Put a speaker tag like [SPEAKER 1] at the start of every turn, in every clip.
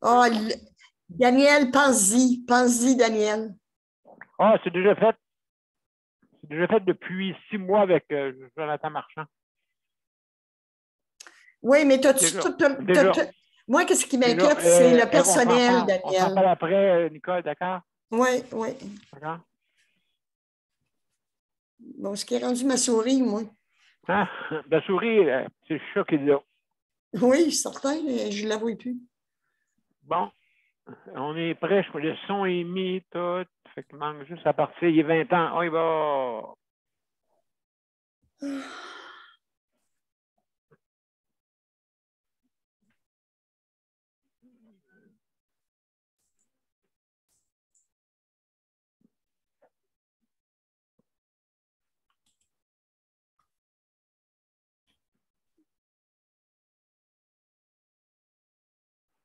[SPEAKER 1] Oh, Daniel, pense-y. Pense-y, Daniel.
[SPEAKER 2] Ah, c'est déjà fait. C'est déjà fait depuis 6 mois avec Jonathan Marchand.
[SPEAKER 1] Oui, mais
[SPEAKER 2] Déjà. Déjà.
[SPEAKER 1] moi, qu'est-ce qui
[SPEAKER 2] Déjà.
[SPEAKER 1] m'inquiète, c'est le
[SPEAKER 2] On
[SPEAKER 1] personnel,
[SPEAKER 2] on s'en
[SPEAKER 1] Daniel.
[SPEAKER 2] parle après, Nicole, d'accord?
[SPEAKER 1] Oui, oui.
[SPEAKER 2] D'accord?
[SPEAKER 1] Bon, ce qui est rendu ma souris, moi.
[SPEAKER 2] Hein? La souris, c'est le chat qui est là.
[SPEAKER 1] Oui, certain, mais je ne la vois plus.
[SPEAKER 2] Bon, on est prêt. Le son est mis, tout. Fait qu'il manque juste à partir. Il est 20 ans. On y va.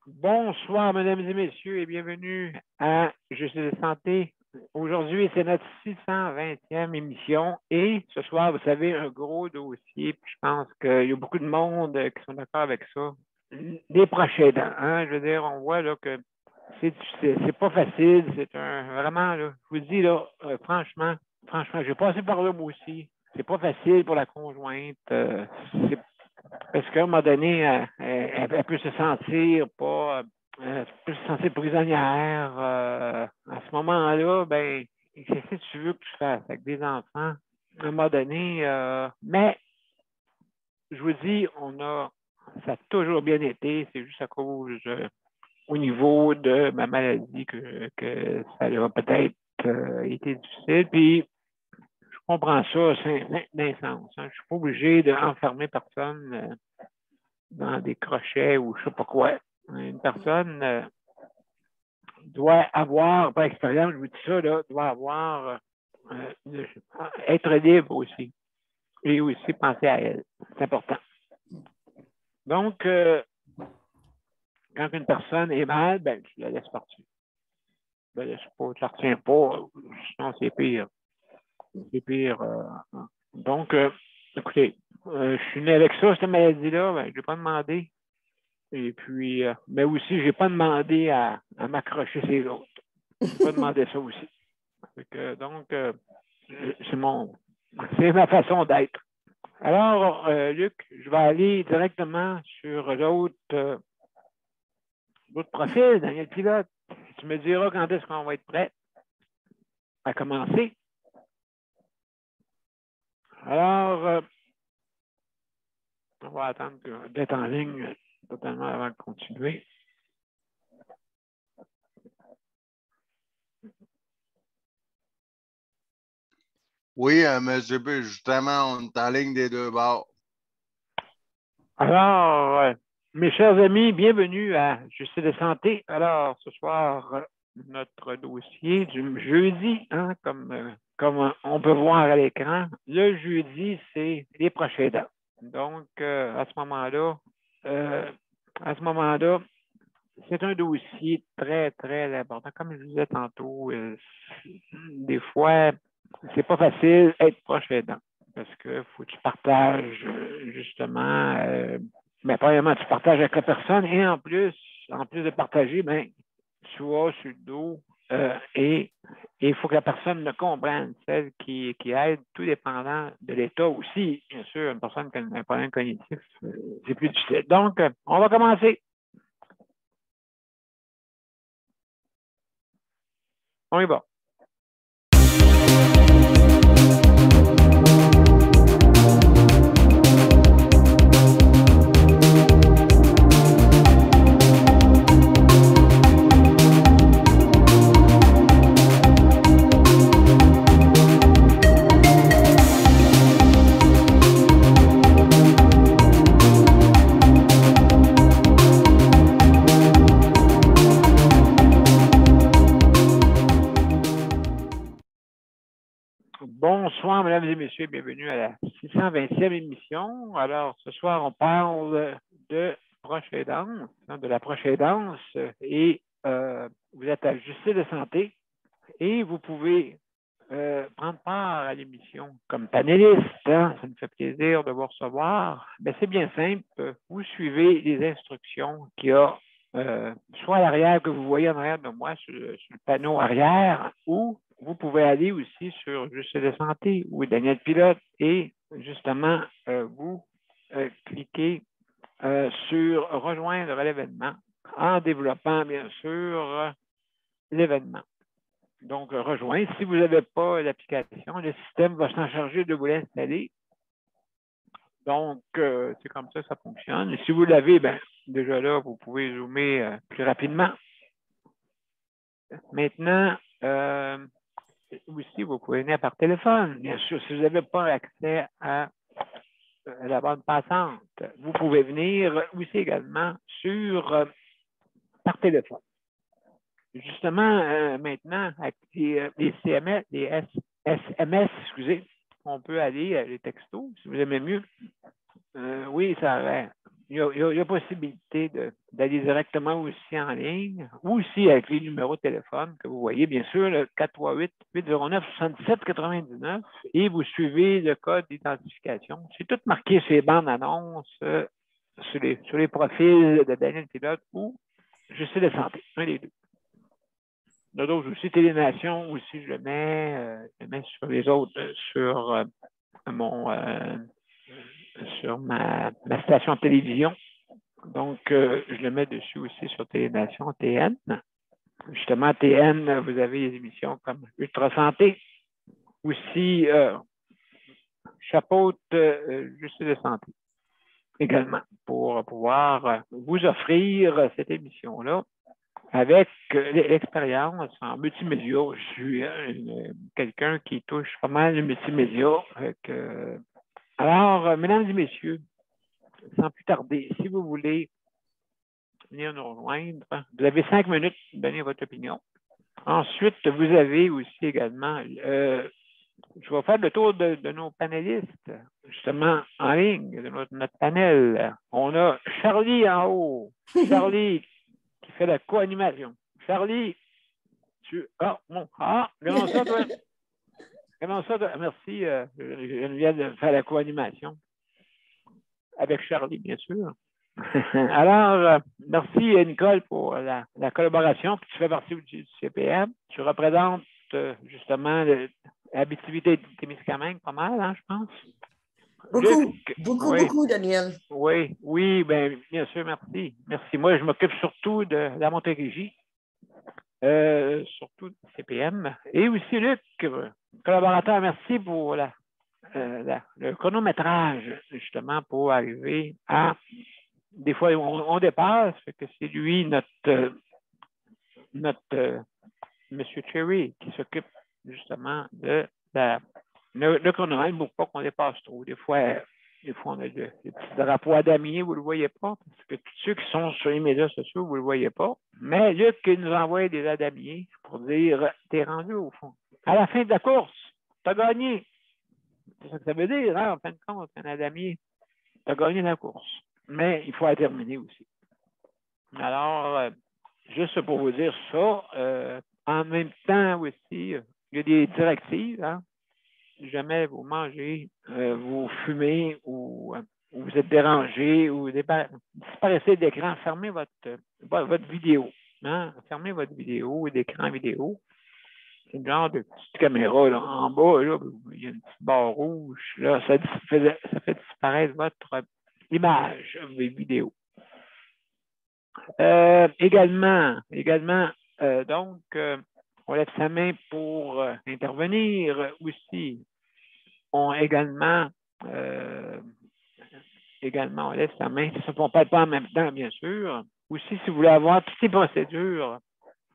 [SPEAKER 2] Bonsoir, mesdames et messieurs, et bienvenue à Justice et Santé. Aujourd'hui, c'est notre 620e émission et ce soir, vous savez, un gros dossier. Puis je pense qu'il y a beaucoup de monde qui sont d'accord avec ça. Les proches aidants, hein, je veux dire, on voit là, que c'est pas facile. C'est vraiment, là, je vous dis, là, franchement, j'ai passé par là moi aussi. C'est pas facile pour la conjointe. C'est parce qu'à un moment donné, elle peut se sentir pas, elle peut se sentir prisonnière. À ce moment-là, ben, qu'est-ce que tu veux que tu fasses avec des enfants? À un moment donné, mais je vous dis, ça a toujours bien été. C'est juste à cause, au niveau de ma maladie que ça a peut-être été difficile. Puis, je comprends ça, c'est d'un sens. Hein. Je ne suis pas obligé d'enfermer personne dans des crochets ou je ne sais pas quoi. Une personne doit avoir, par expérience, je vous dis ça, là, doit avoir, être libre aussi. Et aussi penser à elle. C'est important. Donc, quand une personne est mal, ben, je la laisse partir. Je la laisse pas, je la retiens pas, sinon c'est pire. C'est pire. Donc, écoutez, je suis né avec ça, cette maladie-là, ben, je n'ai pas demandé. Et puis, mais aussi, je n'ai pas demandé à m'accrocher ces autres. Je n'ai pas demandé ça aussi. Donc, c'est ma façon d'être. Alors, Luc, je vais aller directement sur l'autre profil, Daniel Pilote. Tu me diras quand est-ce qu'on va être prêt à commencer. Alors, on va attendre d'être en ligne totalement avant de continuer.
[SPEAKER 3] Oui, M. B, justement, on est en ligne des deux bords.
[SPEAKER 2] Alors, mes chers amis, bienvenue à Justice de Santé. Alors, ce soir, notre dossier du jeudi, hein, comme on peut voir à l'écran, le jeudi, c'est les proches aidants. Donc, à ce moment-là, c'est un dossier très, très important. Comme je vous disais tantôt, des fois, c'est pas facile être proche aidant parce que faut que tu partages justement, mais premièrement, tu partages avec la personne et en plus de partager, ben, tu vas sur le dos et il faut que la personne le comprenne, celle qui aide, tout dépendant de l'état aussi. Bien sûr, une personne qui a un problème cognitif, c'est plus difficile. Donc, on va commencer. On y va. Bonsoir, mesdames et messieurs, bienvenue à la 620e émission. Alors, ce soir, on parle de proche aidance, de la proche aidance, et vous êtes à Justice de Santé et vous pouvez prendre part à l'émission comme panéliste. Hein, ça me fait plaisir de vous recevoir. Ben, c'est bien simple. Vous suivez les instructions qu'il y a soit à l'arrière que vous voyez en arrière de moi sur le panneau arrière, ou vous pouvez aller aussi sur Juste de santé ou Daniel Pilote et justement vous cliquez sur rejoindre l'événement en développant bien sûr l'événement. Donc, rejoindre. Si vous n'avez pas l'application, le système va s'en charger de vous l'installer. Donc, c'est comme ça fonctionne. Et si vous l'avez, ben, déjà là, vous pouvez zoomer plus rapidement. Maintenant, aussi, vous pouvez venir par téléphone. Bien sûr, si vous n'avez pas accès à la bande passante, vous pouvez venir aussi également par téléphone. Justement, maintenant, avec les CMS, les SMS, excusez, on peut aller à les textos, si vous aimez mieux. Oui, il y a possibilité d'aller directement aussi en ligne, ou aussi avec les numéros de téléphone que vous voyez, bien sûr, le 438-809-7799, et vous suivez le code d'identification. C'est tout marqué sur les bandes annonces, sur les profils de Daniel Pilote ou Juste de santé, un des deux. Il y en a d'autres aussi, Télénation aussi, je le mets sur les autres, sur ma station de télévision. Donc, je le mets dessus aussi sur Télénation, TN. Justement, TN, vous avez des émissions comme Ultra Santé, aussi chapeaute Juste de santé également, pour pouvoir vous offrir cette émission-là avec l'expérience en multimédia. Je suis quelqu'un qui touche pas mal de multimédia. Alors, mesdames et messieurs, sans plus tarder, si vous voulez venir nous rejoindre, vous avez 5 minutes pour donner votre opinion. Ensuite, vous avez aussi également, je vais faire le tour de nos panélistes, justement en ligne, de notre panel. On a Charlie en haut. Charlie qui fait la co-animation. Charlie, comment ça, toi? Comment ça, toi? Merci, Geneviève, de faire la co-animation. Avec Charlie, bien sûr. Alors, merci, Nicole, pour la collaboration. Tu fais partie du CPM. Tu représentes, justement, l'Abitibi-Témiscamingue pas mal, hein, je pense.
[SPEAKER 1] Beaucoup, Daniel.
[SPEAKER 2] Oui, bien sûr, merci. Merci. Moi, je m'occupe surtout de la Montérégie. Surtout CPM. Et aussi, Luc, collaborateur, merci pour le chronométrage, justement, pour arriver à... Des fois, on dépasse, que c'est lui, notre Monsieur Cherry, qui s'occupe justement de le chronomètre pour pas qu'on dépasse trop. Des fois, on a des petits drapeaux à damier, vous ne le voyez pas, parce que tous ceux qui sont sur les médias sociaux, vous ne le voyez pas. Mais Luc nous envoie des adamiers pour dire t'es rendu au fond. À la fin de la course, tu as gagné. C'est ça que ça veut dire, hein, en fin de compte, un adamier. Tu as gagné la course. Mais il faut la terminer aussi. Alors, juste pour vous dire ça, en même temps aussi, il y a des directives, hein. Si jamais vous mangez, vous fumez ou vous êtes dérangé ou disparaissez d'écran, fermez votre vidéo. Hein? Fermez votre vidéo, l'écran vidéo. C'est le genre de petite caméra là, en bas, là, il y a une petite barre rouge. Là, ça fait disparaître votre image vidéo. Également, donc, on lève sa main pour intervenir aussi. On également, on lève sa main. Ça ne parle pas en même temps, bien sûr. Aussi, si vous voulez avoir toutes les procédures,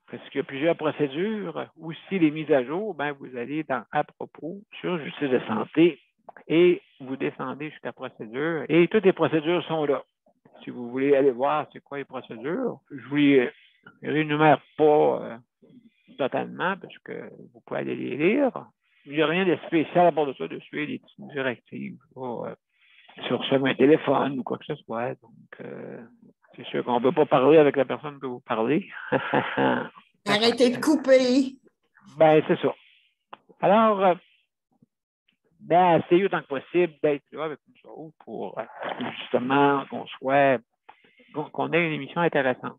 [SPEAKER 2] parce qu'il y a plusieurs procédures, aussi les mises à jour, vous allez dans « À propos » sur Justice de santé et vous descendez jusqu'à procédure et toutes les procédures sont là. Si vous voulez aller voir c'est quoi les procédures, je ne vous les rénumère pas totalement parce que vous pouvez aller les lire. Il n'y a rien de spécial à part de ça, de suivre les petites directives sur un téléphone ou quoi que ce soit. Donc, c'est sûr qu'on ne peut pas parler avec la personne que vous parlez.
[SPEAKER 1] Arrêtez de couper.
[SPEAKER 2] C'est ça. Alors, essayez autant que possible d'être là avec nous autres pour justement qu'on ait une émission intéressante.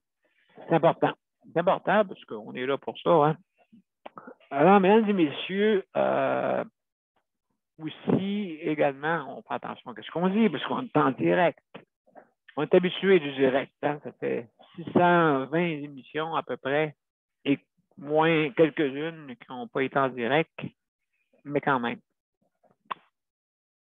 [SPEAKER 2] C'est important. C'est important parce qu'on est là pour ça. Hein? Alors, mesdames et messieurs, aussi, également, on fait attention à ce qu'on dit parce qu'on est en direct. On est habitué du direct. Hein? Ça fait 620 émissions à peu près et moins quelques-unes qui n'ont pas été en direct, mais quand même.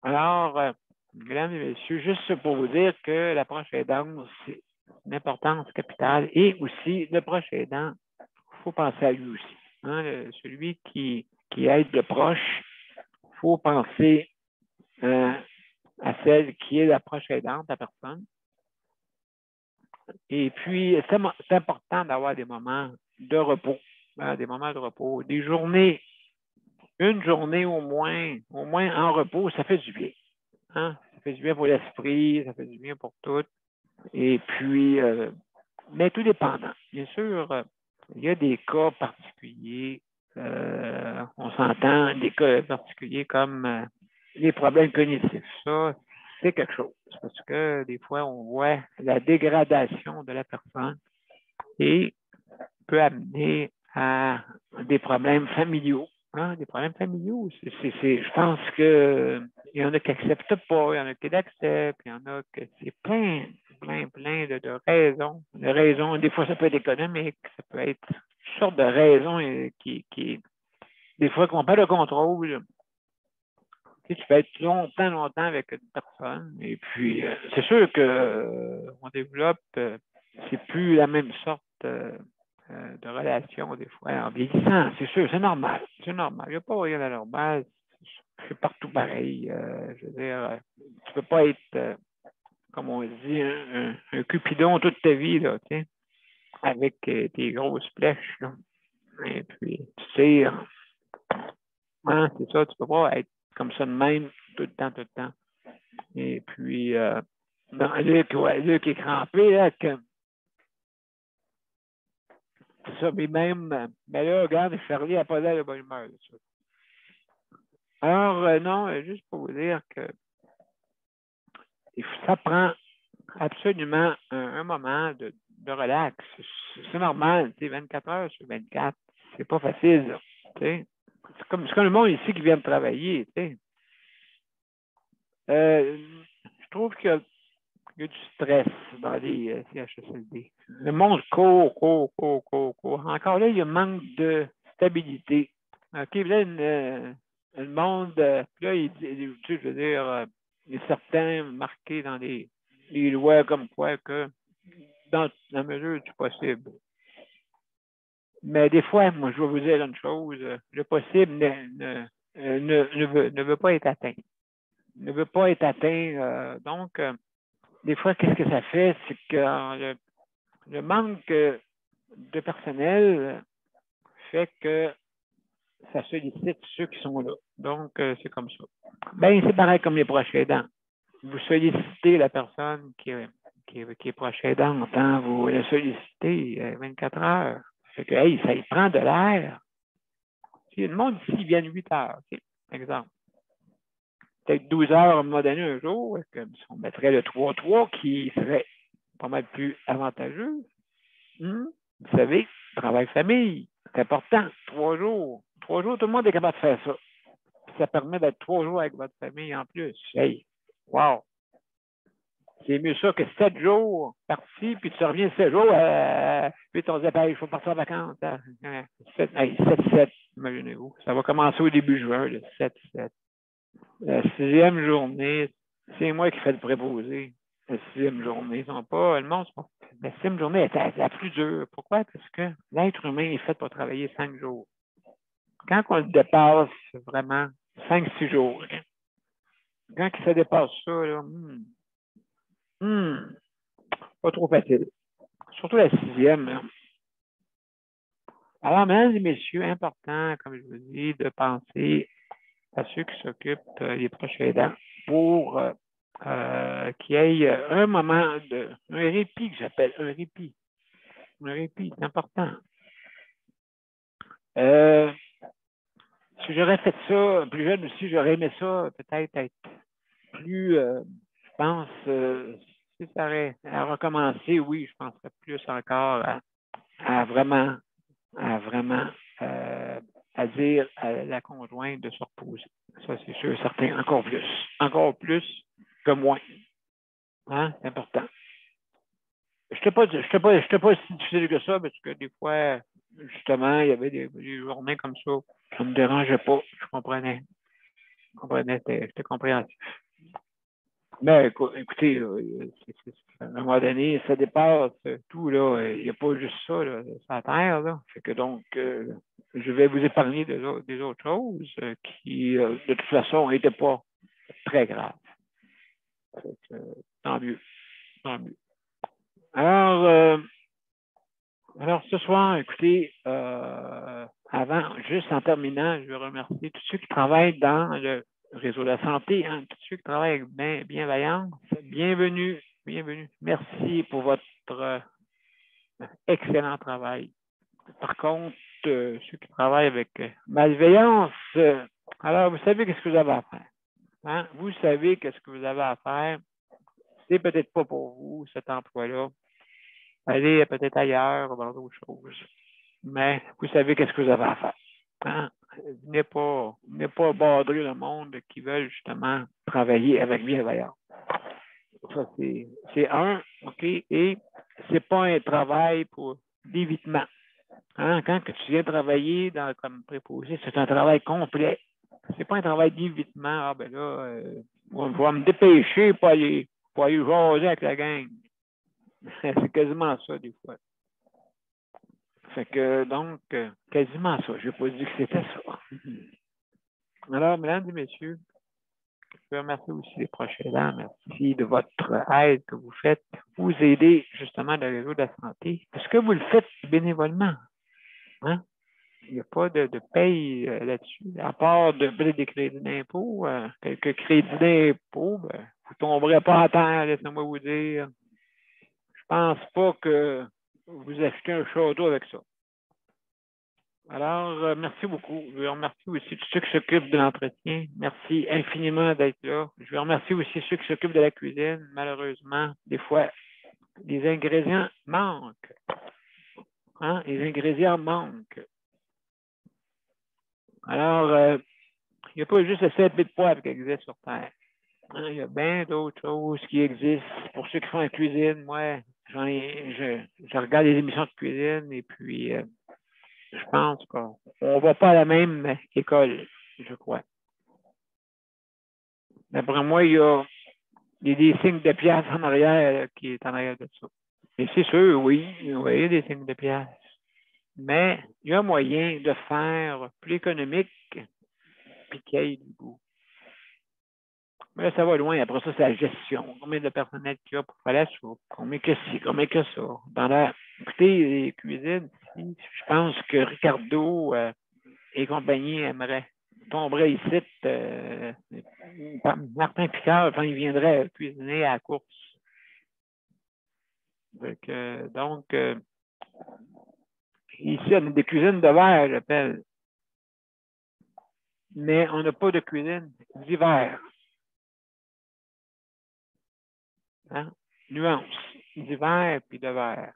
[SPEAKER 2] Alors, mesdames et messieurs, juste pour vous dire que la proche aidance, c'est une importance capitale et aussi le proche aidant, il faut penser à lui aussi. Hein? Celui qui aide le proche, il faut penser à celle qui est la proche aidante, la personne. Et puis, c'est important d'avoir des moments de repos, hein, des moments de repos, des journées, une journée au moins en repos, ça fait du bien. Hein? Ça fait du bien pour l'esprit, ça fait du bien pour tout. Et puis, mais tout dépendant. Bien sûr, il y a des cas particuliers, on s'entend, des cas particuliers comme les problèmes cognitifs. Ça, c'est quelque chose. Parce que des fois, on voit la dégradation de la personne et peut amener à des problèmes familiaux. Hein? Des problèmes familiaux. Je pense qu'il y en a qui n'acceptent pas, il y en a qui l'acceptent, il y en a que c'est plein de raisons. De raisons, des fois, ça peut être économique, ça peut être toutes sortes de raisons qui des fois, qu'on perd le contrôle. Tu peux être longtemps avec une personne. Et puis, c'est sûr qu'on développe, c'est plus la même sorte de relation, des fois, en vieillissant. C'est sûr, c'est normal. C'est normal. Il n'y a pas rien d'anormal. C'est partout pareil. Je veux dire, tu ne peux pas être, comme on dit, un cupidon toute ta vie, là, tu sais, avec tes grosses flèches. Là. Et puis, tu tires. Hein, c'est ça, tu ne peux pas être comme ça de même tout le temps. Et puis, Luc est crampé, là, que c'est ça, mais même, mais là, regarde, Charlie n'a pas l'air de bonne humeur. Là, alors, non, juste pour vous dire que ça prend absolument un moment de relax. C'est normal, tu sais, 24 heures sur 24, c'est pas facile, là, tu sais. C'est comme le monde ici qui vient de travailler, tu sais. Je trouve qu'il y a du stress dans les CHSLD. Le monde court. Encore là, il y a un manque de stabilité. OK, là, le monde, là, tu sais, je veux dire, il y a certains marqués dans les lois comme quoi que dans la mesure du possible. Mais des fois, moi, je vais vous dire une chose, le possible ne veut pas être atteint. Ne veut pas être atteint. Donc, des fois, qu'est-ce que ça fait? C'est que le manque de personnel fait que ça sollicite ceux qui sont là. Donc, c'est comme ça. Ben, c'est pareil comme les proches aidants. Vous sollicitez la personne qui est proche aidante, hein? Vous la sollicitez 24 heures. Fait que, hey, ça y prend de l'air. Si le monde ici vient 8 heures, okay? Exemple. Peut-être 12 heures à un moment donné un jour, comme si on mettrait le 3-3 qui serait pas mal plus avantageux. Vous savez, travail-famille, c'est important. 3 jours. 3 jours, tout le monde est capable de faire ça. Puis ça permet d'être 3 jours avec votre famille en plus. Hey, wow! C'est mieux ça que 7 jours partis, puis tu reviens 7 jours, puis on se dit, il faut partir en vacances. 7, imaginez-vous. Ça va commencer au début juin, le 7. La 6e journée, c'est moi qui fais le préposé. La 6e journée, ils sont pas, le monde, la 6e journée est la plus dure. Pourquoi? Parce que l'être humain est fait pour travailler 5 jours. Quand on le dépasse vraiment 5-6 jours, quand ça dépasse ça, là, pas trop facile. Surtout la 6e. Là. Alors, mesdames et messieurs, important, comme je vous dis, de penser à ceux qui s'occupent des proches aidants pour qu'il y ait un moment un répit que j'appelle un répit. Un répit, c'est important. Si j'aurais fait ça plus jeune aussi, j'aurais aimé ça peut-être être plus, je pense, si ça aurait à recommencer, oui, je penserais plus encore à vraiment à dire à la conjointe de se reposer. Ça, c'est sûr, certain. Encore plus que moins. Hein? C'est important. Je n'étais pas si difficile que ça, parce que des fois, justement, il y avait des journées comme ça. Ça ne me dérangeait pas. Je comprenais. C'était compréhensif. Mais écoutez, à un moment donné, ça dépasse tout, là. Il n'y a pas juste ça, là, sur la Terre, là. Fait que donc, je vais vous épargner des autres choses qui, de toute façon, n'étaient pas très graves. Fait que, tant mieux. Tant mieux. Alors, ce soir, écoutez, juste en terminant, je veux remercier tous ceux qui travaillent dans le réseau de la santé, hein, tous ceux qui travaillent avec bienveillance. Bienvenue. Merci pour votre excellent travail. Par contre, ceux qui travaillent avec malveillance, alors vous savez qu'est-ce que vous avez à faire. Hein? Vous savez qu'est-ce que vous avez à faire. C'est peut-être pas pour vous, cet emploi-là. Allez peut-être ailleurs, dans d'autres choses. Mais vous savez qu'est-ce que vous avez à faire. Hein? Venez pas badrer le monde qui veulent justement travailler avec bienveillance. Ça, c'est un, OK? Et c'est pas un travail pour d'évitement. Hein? Quand tu viens travailler comme préposé, c'est un travail complet. C'est pas un travail d'évitement. Ah ben là, je vais me dépêcher pour aller jaser avec la gang. C'est quasiment ça, des fois. Fait que, donc, quasiment ça. Je n'ai pas dit que c'était ça. Alors, mesdames et messieurs, je veux remercier aussi les prochains aidants. Merci de votre aide que vous faites. Vous aidez justement le réseau de la santé. Est-ce que vous le faites bénévolement? Hein? Il n'y a pas de paye là-dessus. À part des crédits d'impôt, quelques crédits d'impôt, ben, vous ne tomberez pas à terre, laissez-moi vous dire. Je ne pense pas que vous achetez un château avec ça. Alors, merci beaucoup. Je remercie aussi tous ceux qui s'occupent de l'entretien. Merci infiniment d'être là. Je remercie aussi ceux qui s'occupent de la cuisine. Malheureusement, des fois, les ingrédients manquent. Hein? Les ingrédients manquent. Alors, il n'y a pas juste le sel et de poivre qui existe sur Terre. Hein? Il y a bien d'autres choses qui existent. Pour ceux qui font la cuisine, moi, je regarde les émissions de cuisine et puis je pense qu'on ne va pas à la même école, je crois. D'après moi, il y a des signes de pièces en arrière qui est en arrière de ça. Et c'est sûr, oui, il y a des signes de pièces. Mais il y a moyen de faire plus économique puis qu'il y ait du goût. Mais là, ça va loin. Après ça, c'est la gestion. Combien de personnel qu'il y a pour faire la soupe? Combien que ci, combien que ça? Écoutez, les cuisines, je pense que Ricardo et compagnie tomberaient ici. Martin Picard, quand il viendrait cuisiner à la course. Donc, ici, on a des cuisines de verre, j'appelle. Mais on n'a pas de cuisine d'hiver. Hein? Nuance. D'hiver puis de verre.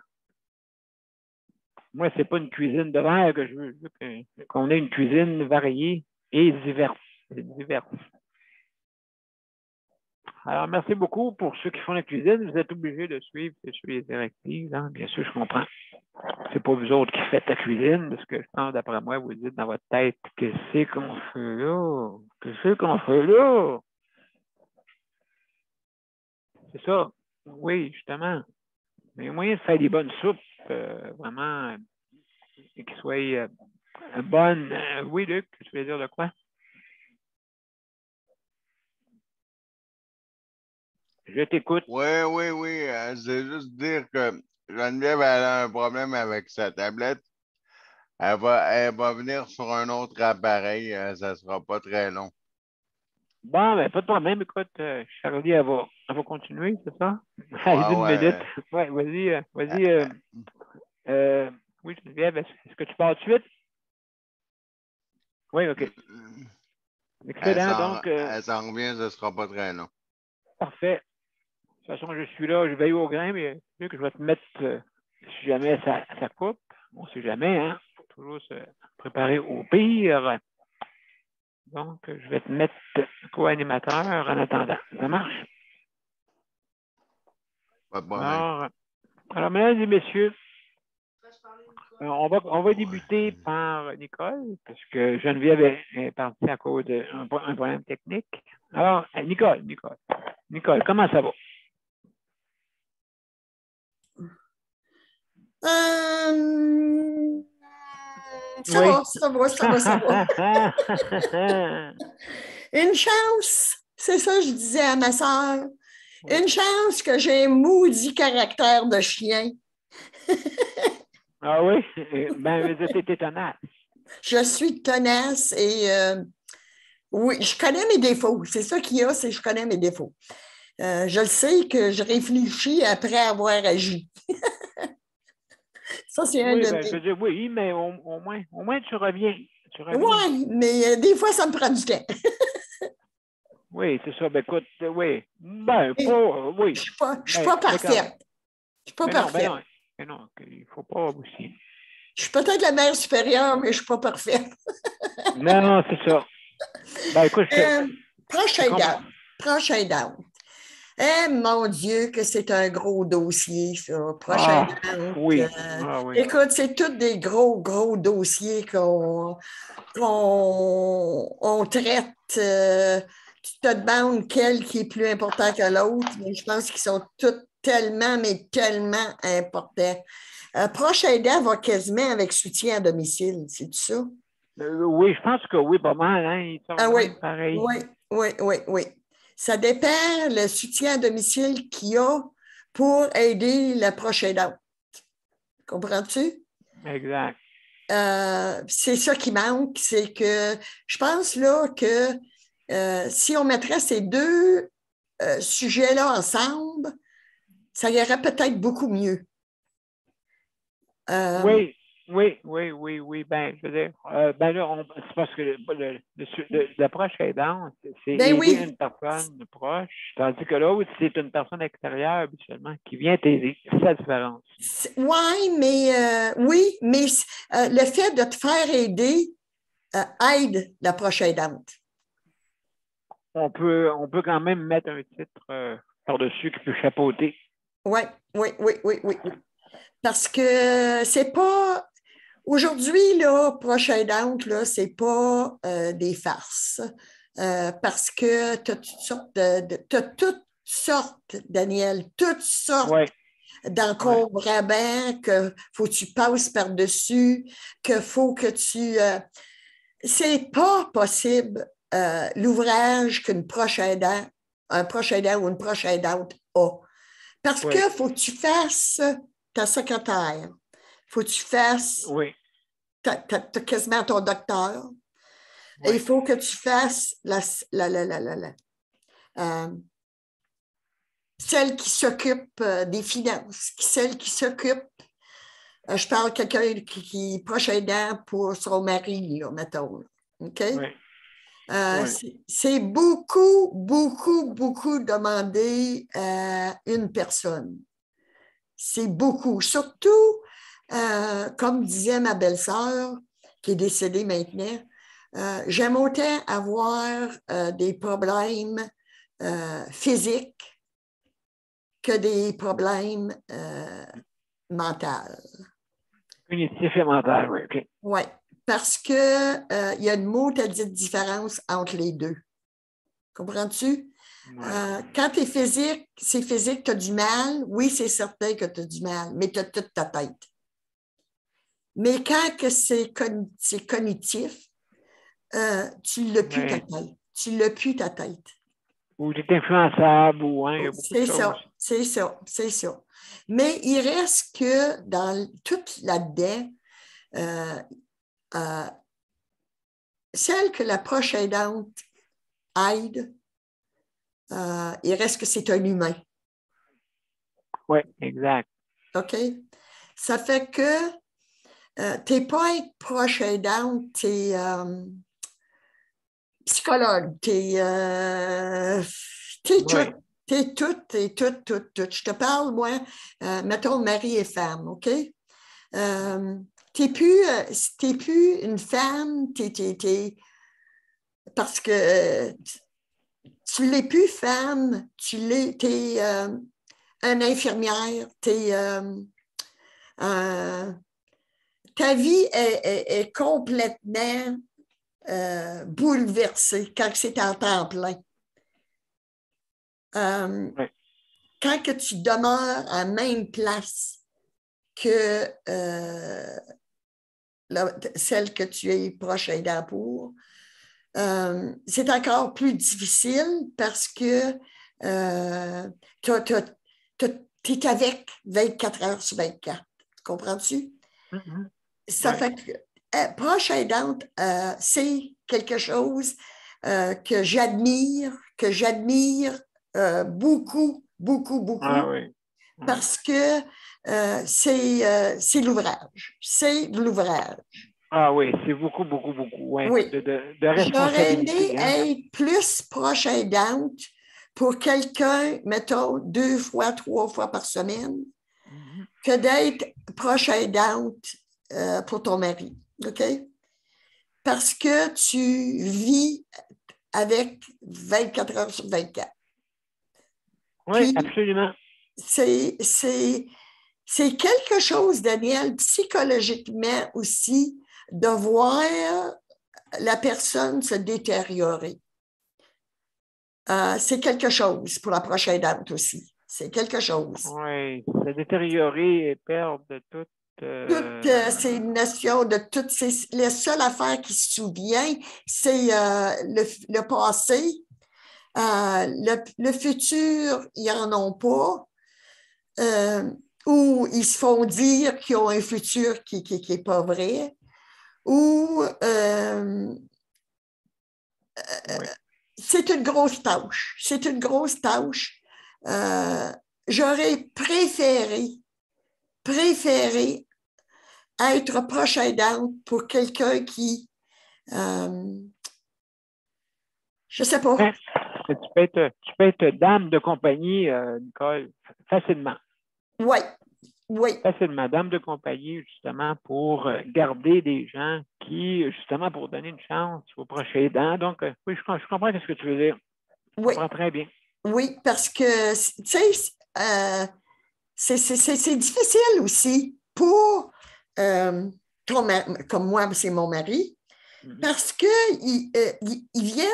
[SPEAKER 2] Moi, c'est pas une cuisine de verre que je veux. Je veux qu'on ait une cuisine variée et diverse. Alors, merci beaucoup pour ceux qui font la cuisine. Vous êtes obligés de suivre les directives. Hein? Bien sûr, je comprends. C'est pas vous autres qui faites la cuisine, parce que je pense, d'après moi, vous dites dans votre tête, qu'est-ce qu'on fait là? Qu'est-ce qu'on fait là? C'est ça. Oui, justement. Mais il y a moyen de faire des bonnes soupes, vraiment, qui soient bonnes. Oui, Luc, tu veux dire de quoi? Je t'écoute.
[SPEAKER 3] Oui. C'est juste dire que Geneviève, elle a un problème avec sa tablette. Elle va venir sur un autre appareil. Ça ne sera pas très long.
[SPEAKER 2] Bon, ben, pas de problème. Écoute, Charlie, elle va continuer, c'est ça? Allez, une minute. Ouais, vas-y. Oui, Geneviève, est-ce que tu pars tout de suite? Oui, OK. Excellent, donc.
[SPEAKER 3] Elle s'en revient, ce ne sera pas très long.
[SPEAKER 2] Parfait. De toute façon, je suis là, je veille au grain, mais vu que je vais te mettre, si jamais ça coupe, ne sait jamais, hein? Il faut toujours se préparer au pire. Donc, je vais te mettre co-animateur en attendant. Ça marche?
[SPEAKER 3] Pas de problème.
[SPEAKER 2] Alors, mesdames et messieurs, on va débuter par Nicole, parce que Geneviève est partie à cause d'un problème technique. Alors, Nicole, comment ça va?
[SPEAKER 1] Ça va. Une chance, c'est ça que je disais à ma soeur. Oui. Une chance que j'ai un maudit caractère de chien.
[SPEAKER 2] Ah oui? Ben, t'es tenace.
[SPEAKER 1] Je suis tenace et oui, je connais mes défauts. C'est ça qu'il y a, c'est que je connais mes défauts. Je le sais que je réfléchis après avoir agi. Ça, c'est un de mes...
[SPEAKER 2] je veux dire, oui, mais au moins tu reviens.
[SPEAKER 1] Oui, mais des fois, ça me prend du temps.
[SPEAKER 2] Oui, c'est ça. Ben, écoute, oui. Ben, pas, oui.
[SPEAKER 1] Je ne suis pas parfaite. Je suis pas parfaite.
[SPEAKER 2] Mais non, il ne faut pas aussi.
[SPEAKER 1] Je suis peut-être la mère supérieure, mais je ne suis pas parfaite.
[SPEAKER 2] Non, c'est ça. Ben, écoute,
[SPEAKER 1] prochain down. Eh, mon Dieu, que c'est un gros dossier, ça. Prochain down.
[SPEAKER 2] Oui. Oui.
[SPEAKER 1] Écoute, c'est tous des gros dossiers qu'on traite. Tu te demandes quel qui est plus important que l'autre, mais je pense qu'ils sont tous tellement importants. Proche aidant va quasiment avec soutien à domicile, c'est ça?
[SPEAKER 2] Oui, je pense que oui, pas mal. Hein? Ils sont
[SPEAKER 1] oui,
[SPEAKER 2] pareils.
[SPEAKER 1] Oui. Ça dépend le soutien à domicile qu'il y a pour aider la proche aidante. Comprends-tu?
[SPEAKER 2] Exact.
[SPEAKER 1] C'est ça qui manque, c'est que je pense là que si on mettrait ces deux sujets-là ensemble, ça irait peut-être beaucoup mieux.
[SPEAKER 2] Oui. Ben, je veux dire, ben là, c'est parce que la proche aidante, c'est aider une personne proche, tandis que l'autre, c'est une personne extérieure habituellement qui vient t'aider. C'est la différence.
[SPEAKER 1] Oui, mais le fait de te faire aider aide la proche aidante.
[SPEAKER 2] On peut quand même mettre un titre par-dessus qui peut chapeauter.
[SPEAKER 1] Oui. Parce que c'est pas... Aujourd'hui, là, proche aidante, là, c'est pas des farces. Parce que tu as toutes sortes, Daniel, toutes sortes d'encombrements que faut que tu passes par-dessus, que faut que tu... c'est pas possible l'ouvrage qu'un proche aidant ou une proche aidante a. Parce que faut que tu fasses ta secrétaire. Faut que tu fasses... T'as quasiment ton docteur. Et il faut que tu fasses celle qui s'occupe des finances, celle qui s'occupe... je parle de quelqu'un qui est proche aidant pour son mari, là, mettons. OK? C'est beaucoup demandé à une personne. C'est beaucoup. Surtout, comme disait ma belle-sœur, qui est décédée maintenant, j'aime autant avoir des problèmes physiques que des problèmes mentaux.
[SPEAKER 2] Cognitif et mental, oui. Okay.
[SPEAKER 1] Oui, parce qu'il y a une maudite différence entre les deux. Comprends-tu? Quand tu es physique, c'est physique, tu as du mal. Oui, c'est certain que tu as du mal, mais tu as toute ta tête. Mais quand que c'est cognitif, tu ne l'as plus ta tête. Tu ne l'as plus ta tête.
[SPEAKER 2] Ou tu es influençable, ou il y a beaucoup de choses.
[SPEAKER 1] C'est ça. Mais il reste que dans tout là-dedans, celle que la proche aidante aide, il reste que c'est un humain.
[SPEAKER 2] Oui, exact.
[SPEAKER 1] OK? Ça fait que tu n'es pas être proche aidante, tu es psychologue, tu es tout. T'es tout. Je te parle, moi, mettons mari et femme, OK? t'es plus une femme, parce que tu l'es plus femme, t'es une infirmière, ta vie est complètement bouleversée quand c'est en temps plein.
[SPEAKER 2] Ouais.
[SPEAKER 1] Quand que tu demeures à la même place que celle que tu es proche aidant pour, c'est encore plus difficile parce que tu es avec 24 heures sur 24. Comprends-tu?
[SPEAKER 2] Mhm.
[SPEAKER 1] Ça
[SPEAKER 2] Ouais.
[SPEAKER 1] fait que proche aidante, c'est quelque chose que j'admire beaucoup, beaucoup, beaucoup,
[SPEAKER 2] Ah oui.
[SPEAKER 1] parce que c'est l'ouvrage. C'est l'ouvrage.
[SPEAKER 2] Ah oui, c'est beaucoup, beaucoup, beaucoup. Ouais.
[SPEAKER 1] Oui.
[SPEAKER 2] De
[SPEAKER 1] J'aurais aimé
[SPEAKER 2] responsabilité, hein?
[SPEAKER 1] être plus proche aidante pour quelqu'un, mettons, 2 fois, 3 fois par semaine,
[SPEAKER 2] Mhm.
[SPEAKER 1] que d'être proche aidante pour ton mari. OK? Parce que tu vis avec 24 heures sur 24.
[SPEAKER 2] Oui,
[SPEAKER 1] Puis,
[SPEAKER 2] absolument.
[SPEAKER 1] c'est quelque chose, Daniel, psychologiquement aussi, de voir la personne se détériorer. C'est quelque chose pour la prochaine date aussi. C'est quelque chose.
[SPEAKER 2] Oui, se détériorer et perdre toute.
[SPEAKER 1] Toutes ces notions de toutes ces. La seule affaire qui se souvient, c'est le passé. Le futur, ils n'en ont pas. Ou ils se font dire qu'ils ont un futur qui n'est pas vrai. Ou
[SPEAKER 2] Oui.
[SPEAKER 1] c'est une grosse tâche. C'est une grosse tâche. J'aurais préféré être proche aidante pour quelqu'un qui, je ne sais pas.
[SPEAKER 2] Hein? Tu peux être dame de compagnie, Nicole, facilement.
[SPEAKER 1] Oui, oui,
[SPEAKER 2] Facilement. Dame de compagnie, justement, pour garder des gens qui, justement, pour donner une chance aux prochains aidants. Donc, oui, je comprends ce que tu veux dire. Je
[SPEAKER 1] oui,
[SPEAKER 2] comprends très bien.
[SPEAKER 1] oui, parce que, tu sais, c'est difficile aussi pour, comme moi, c'est mon mari, parce que il vient,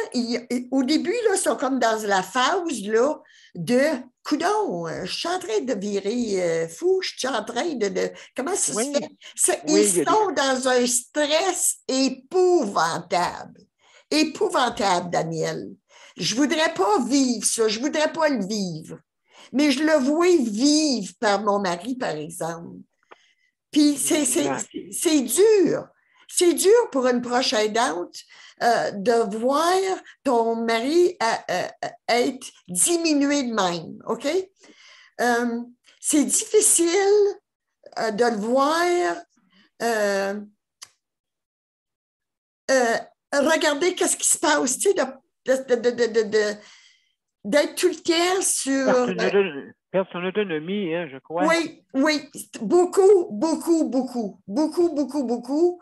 [SPEAKER 1] au début, là, ils sont comme dans la phase là, de coudon, je suis en train de virer fou, je suis en train comment ça se
[SPEAKER 2] Oui,
[SPEAKER 1] fait? Ils
[SPEAKER 2] oui, il y a des.
[SPEAKER 1] sont dans un stress épouvantable. Épouvantable, Daniel. Je ne voudrais pas vivre ça, je ne voudrais pas le vivre. Mais je le vois vivre par mon mari, par exemple. Puis
[SPEAKER 2] Exact.
[SPEAKER 1] c'est dur. C'est dur pour une proche aidante de voir ton mari être diminué de même, OK? C'est difficile de le voir regarder qu'est-ce qui se passe, tu sais, d'être tout le temps sur...
[SPEAKER 2] Perdre son autonomie, hein, je crois.
[SPEAKER 1] Oui, oui, beaucoup, beaucoup, beaucoup, beaucoup, beaucoup, beaucoup.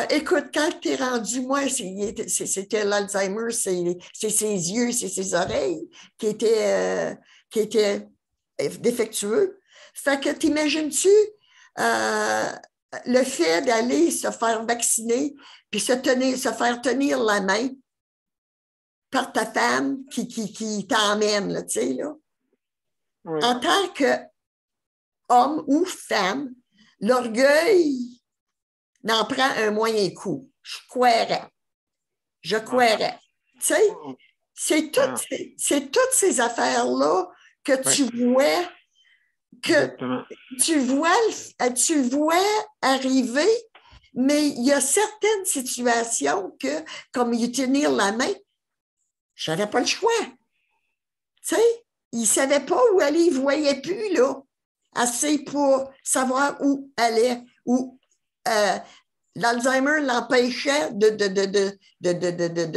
[SPEAKER 1] Écoute, quand tu es rendu, moi, c'était l'Alzheimer, c'est ses yeux, c'est ses oreilles qui étaient défectueux. Fait que t'imagines-tu le fait d'aller se faire vacciner puis se faire tenir la main par ta femme qui t'emmène, là, tu sais, là.
[SPEAKER 2] Oui.
[SPEAKER 1] En tant qu'homme ou femme, l'orgueil n'en prend un moyen coup. Je croirais. Je croirais. Tu sais, c'est toutes ces affaires-là que
[SPEAKER 2] Oui. Exactement.
[SPEAKER 1] tu vois arriver, mais il y a certaines situations que, comme lui tenir la main, je n'avais pas le choix. Tu sais, il ne savait pas où aller, il ne voyait plus, là, assez pour savoir où aller, où l'Alzheimer l'empêchait de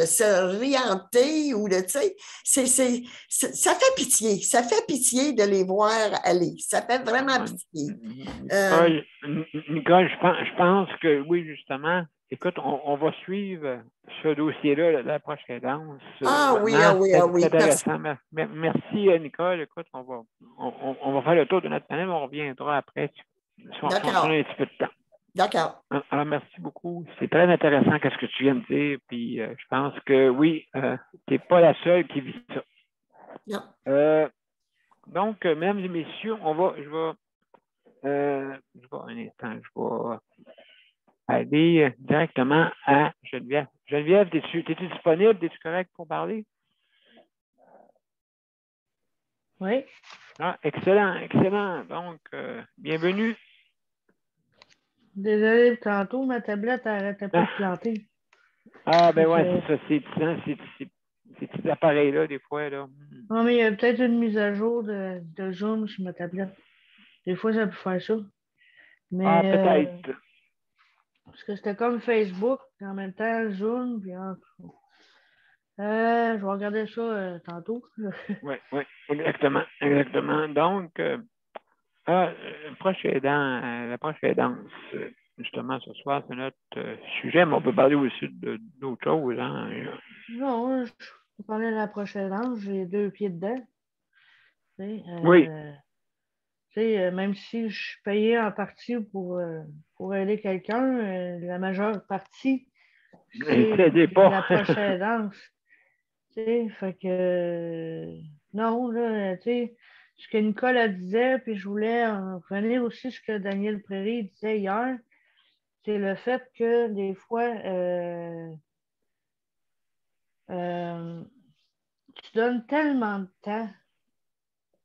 [SPEAKER 1] se réorienter ou de, tu sais, ça fait pitié. Ça fait pitié de les voir aller. Ça fait vraiment pitié.
[SPEAKER 2] Nicole, je pense que oui, justement. Écoute, on va suivre ce dossier-là, la prochaine danse.
[SPEAKER 1] Ah oui, ah oui, ah oui.
[SPEAKER 2] C'est intéressant. Merci, Nicole. Écoute, on va faire le tour de notre panel. On reviendra après si on a un petit peu de temps.
[SPEAKER 1] D'accord.
[SPEAKER 2] Alors, merci beaucoup. C'est très intéressant ce que tu viens de dire. Puis, je pense que oui, tu n'es pas la seule qui vit ça.
[SPEAKER 1] Non.
[SPEAKER 2] Donc, mesdames et messieurs, je vais aller directement à Geneviève. Geneviève, es-tu disponible? Es-tu correct pour parler?
[SPEAKER 4] Oui.
[SPEAKER 2] Ah, excellent, excellent. Donc, bienvenue.
[SPEAKER 4] Désolé, tantôt, ma tablette n'arrêtait pas de planter.
[SPEAKER 2] Ah, ben ouais, c'est ça. Ces petits appareils-là, des fois, là.
[SPEAKER 4] Non, mais il y a peut-être une mise à jour de Zoom sur ma tablette. Des fois, ça peut faire ça. Mais,
[SPEAKER 2] peut-être.
[SPEAKER 4] Parce que c'était comme Facebook, puis en même temps, Zoom, puis je vais regarder ça tantôt.
[SPEAKER 2] Oui, exactement. Donc, la prochaine danse, justement, ce soir, c'est notre sujet, mais on peut parler aussi d'autres choses. Hein.
[SPEAKER 4] Non, je peux parler de la prochaine danse, j'ai 2 pieds dedans.
[SPEAKER 2] Oui.
[SPEAKER 4] Même si je suis payée en partie pour aider quelqu'un, la majeure partie, c'est la prochaine danse. Fait que non, là, ce que Nicolas disait, puis je voulais en revenir aussi ce que Daniel Prairie disait hier, c'est le fait que des fois, tu donnes tellement de temps,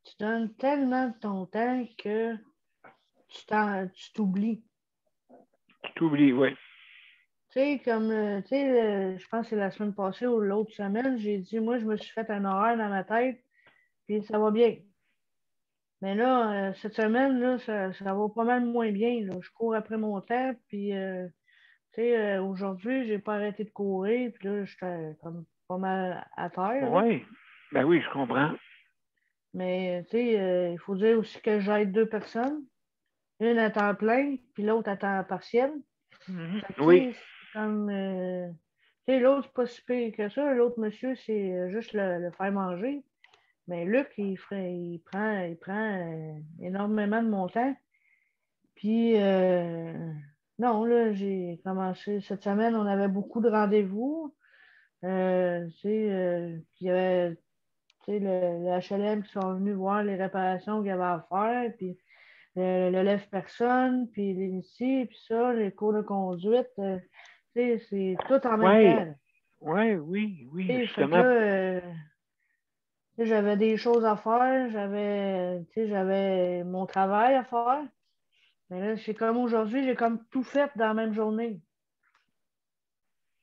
[SPEAKER 4] tu donnes tellement de ton temps que tu t'oublies.
[SPEAKER 2] Tu t'oublies, oui.
[SPEAKER 4] Je pense que c'est la semaine passée ou l'autre semaine, j'ai dit, moi, je me suis fait un horaire dans ma tête, puis ça va bien. Mais là, cette semaine, là, ça va pas mal moins bien. Là. Je cours après mon temps, puis aujourd'hui, j'ai pas arrêté de courir, puis là, j'étais comme pas mal à terre.
[SPEAKER 2] Oui, ben oui, je comprends.
[SPEAKER 4] Mais il faut dire aussi que j'aide 2 personnes, une à temps plein, puis l'autre à temps partiel.
[SPEAKER 2] Oui.
[SPEAKER 4] C'est comme l'autre, c'est pas si pire que ça. L'autre monsieur, c'est juste le faire manger. Mais Luc, il prend énormément de mon temps. Puis, non, là, j'ai commencé. Cette semaine, on avait beaucoup de rendez-vous. Puis il y avait le HLM qui sont venus voir les réparations qu'il y avait à faire. Puis, le lève-personne, puis l'initié, puis ça, les cours de conduite. C'est tout en même temps.
[SPEAKER 2] Oui,
[SPEAKER 4] justement. J'avais des choses à faire, j'avais mon travail à faire. Mais là, c'est comme aujourd'hui, j'ai comme tout fait dans la même journée.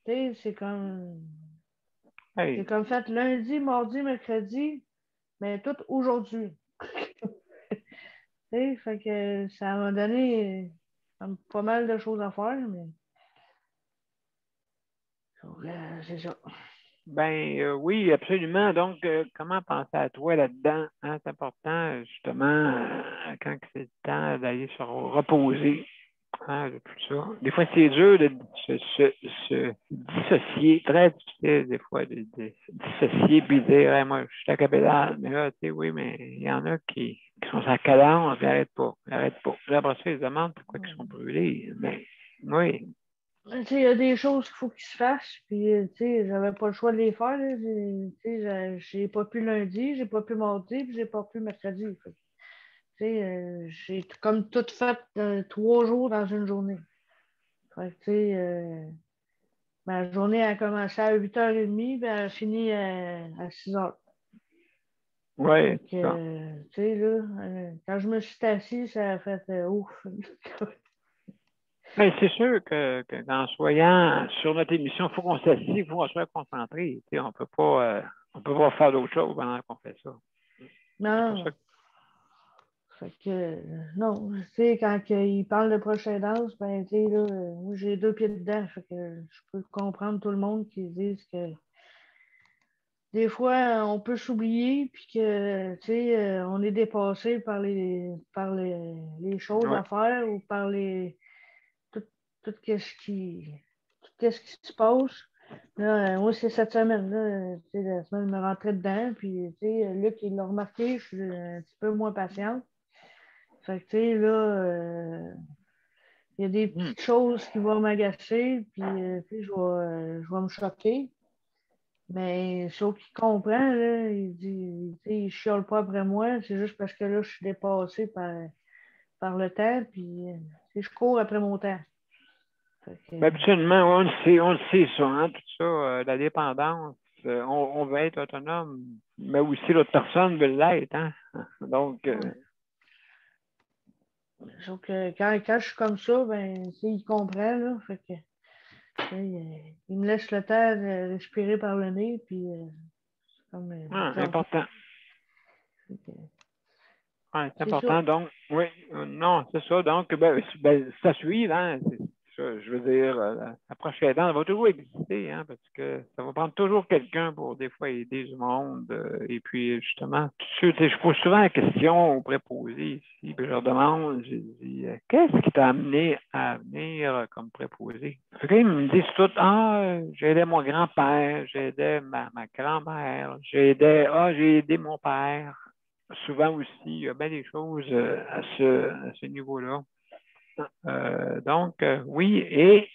[SPEAKER 4] C'est comme.
[SPEAKER 2] Hey.
[SPEAKER 4] J'ai comme fait lundi, mardi, mercredi, mais tout aujourd'hui. Fait que ça m'a donné pas mal de choses à faire, mais. C'est ça.
[SPEAKER 2] Ben oui, absolument. Donc, comment penser à toi là-dedans? Hein? C'est important, justement, quand c'est le temps d'aller se reposer. Hein, de tout ça. Des fois, c'est dur de se dissocier, très difficile des fois de dissocier puis dire hey, moi, je suis à capédale, mais là, tu sais, oui, mais il y en a qui sont à cadence, ils n'arrêtent pas. Là, après ça, ils se demandent pourquoi ils sont brûlés. Mais oui.
[SPEAKER 4] Il y a des choses qu'il faut qu'ils se fassent, puis j'avais pas le choix de les faire. J'ai pas pu lundi, j'ai pas pu mardi, puis j'ai pas pu mercredi. J'ai comme tout fait 3 jours dans une journée. Ma journée a commencé à 8h30, puis elle a fini à 6h.
[SPEAKER 2] Oui.
[SPEAKER 4] Quand je me suis assis, ça a fait ouf.
[SPEAKER 2] Mais c'est sûr qu'en soyant sur notre émission, il faut qu'on s'assied, il faut qu'on soit concentré. On peut pas faire d'autre chose pendant qu'on fait ça.
[SPEAKER 4] Non. Fait que, non, tu sais, quand il parle de proche aidance, ben, tu sais, là, moi, j'ai 2 pieds dedans. Fait que je peux comprendre tout le monde qui disent que des fois, on peut s'oublier, puis que, tu sais, on est dépassé par les choses
[SPEAKER 2] Ouais.
[SPEAKER 4] à faire ou par tout, tout ce qui se passe. Là, moi, c'est cette semaine, là, tu sais, la semaine, je me rentrais dedans, puis, tu sais, Luc, il l'a remarqué, je suis un petit peu moins patiente. Fait que, tu sais, là, il y a des petites choses qui vont m'agacer, puis je vais me choquer. Mais sauf qu'il comprend, là, il dit, tu sais, il chiale pas après moi, c'est juste parce que là, je suis dépassé par le temps, puis tu sais, je cours après mon temps. Fait que,
[SPEAKER 2] Ben, habituellement, on le sait ça, hein, tout ça, la dépendance. On veut être autonome, mais aussi l'autre personne veut l'être, hein. Donc,
[SPEAKER 4] sauf que quand je suis comme ça, ben, tu sais, il comprend, là, fait que, tu sais, il me laisse le temps de respirer par le nez, puis c'est comme,
[SPEAKER 2] important.
[SPEAKER 4] fait que,
[SPEAKER 2] Ouais, c'est
[SPEAKER 4] c'est
[SPEAKER 2] important.
[SPEAKER 4] ça.
[SPEAKER 2] Donc, oui, non, c'est ça. Donc, ça suit, hein. C'est ça, je veux dire, la prochaine aidante, elle va toujours exister, hein, parce que ça va prendre toujours quelqu'un pour des fois aider du monde. Et puis, justement, je pose souvent la question aux préposés ici, puis je leur demande, je dis, qu'est-ce qui t'a amené à venir comme préposé? Fait qu'ils me disent tout, j'aidais mon grand-père, j'aidais ma grand-mère, j'ai aidé mon père. Souvent aussi, il y a bien des choses à ce niveau-là. Donc, oui, et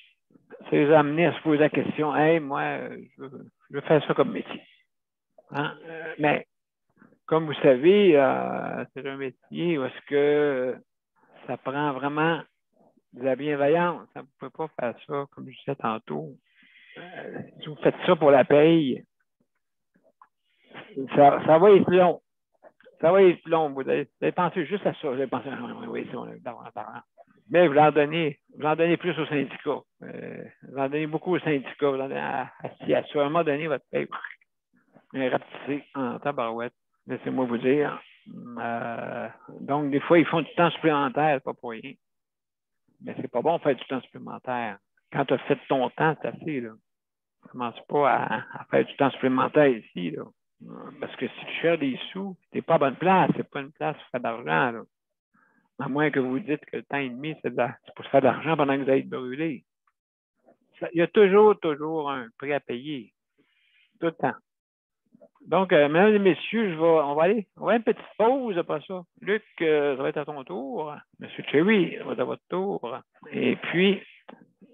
[SPEAKER 2] ça les a amenés à se poser la question, hey, moi, je veux faire ça comme métier. Hein? Mais, comme vous savez, c'est un métier où est-ce que ça prend vraiment de la bienveillance. Vous ne pouvez pas faire ça, comme je disais tantôt. Si vous faites ça pour la paye, ça va être long. Ça va être long. Vous allez penser juste à ça. Vous allez penser, oui, c'est on a d'argent. Mais vous en donnez plus aux syndicats. Vous en donnez beaucoup aux syndicats. Vous en donnez à un moment donné, votre paye est rapetissée en tabarouette. Laissez-moi vous dire. Donc, des fois, ils font du temps supplémentaire, pas pour rien. Mais c'est pas bon de faire du temps supplémentaire. Quand tu as fait ton temps, c'est assez, là. Ne commence pas à faire du temps supplémentaire ici, là. Parce que si tu cherches des sous, tu n'es pas à bonne place. C'est pas une place pour faire de l'argent, là. À moins que vous dites que le temps et demi, c'est pour se faire de l'argent pendant que vous allez être brûlé. Il y a toujours un prix à payer. Tout le temps. Donc, mesdames et messieurs, on va aller une petite pause après ça. Luc, ça va être à ton tour. Monsieur Cherry, ça va être à votre tour. Et puis,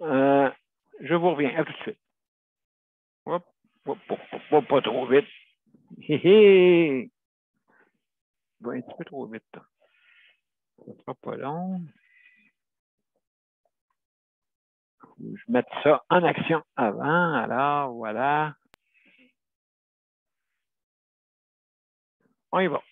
[SPEAKER 2] je vous reviens. À tout de suite. Hop, pas trop vite. Hé hé! Va un petit peu trop vite. Ça ne sera pas long. Je vais mettre ça en action avant. Alors, voilà. On y va.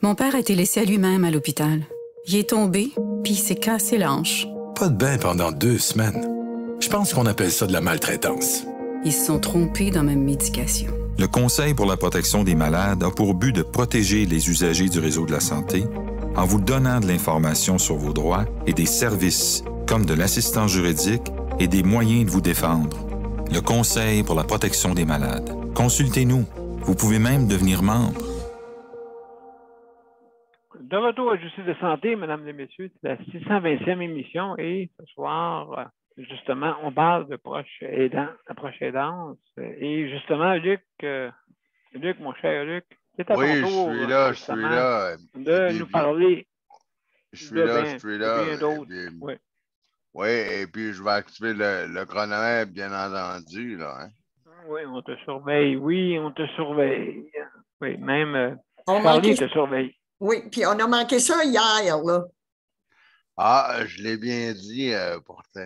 [SPEAKER 5] Mon père a été laissé à lui-même à l'hôpital. Il est tombé, puis il s'est cassé la hanche.
[SPEAKER 6] Pas de bain pendant 2 semaines. Je pense qu'on appelle ça de la maltraitance.
[SPEAKER 5] Ils se sont trompés dans ma médication.
[SPEAKER 7] Le Conseil pour la protection des malades a pour but de protéger les usagers du réseau de la santé en vous donnant de l'information sur vos droits et des services comme de l'assistance juridique et des moyens de vous défendre. Le Conseil pour la protection des malades. Consultez-nous. Vous pouvez même devenir membre.
[SPEAKER 2] De retour à Justice de santé, mesdames et messieurs, c'est la 620e émission et ce soir, justement, on parle de proche aidance. Et justement, Luc, mon cher Luc, c'est à ton tour,
[SPEAKER 3] je suis là.
[SPEAKER 2] de nous parler
[SPEAKER 3] je suis là.
[SPEAKER 2] bien d'autres.
[SPEAKER 3] Oui. Oui, et puis je vais activer le chronomètre, bien entendu. Là, hein.
[SPEAKER 2] Oui, on te surveille. Oui, même Charlie te surveille.
[SPEAKER 1] Oui, puis on a manqué ça hier, là.
[SPEAKER 3] Ah, je l'ai bien dit pourtant.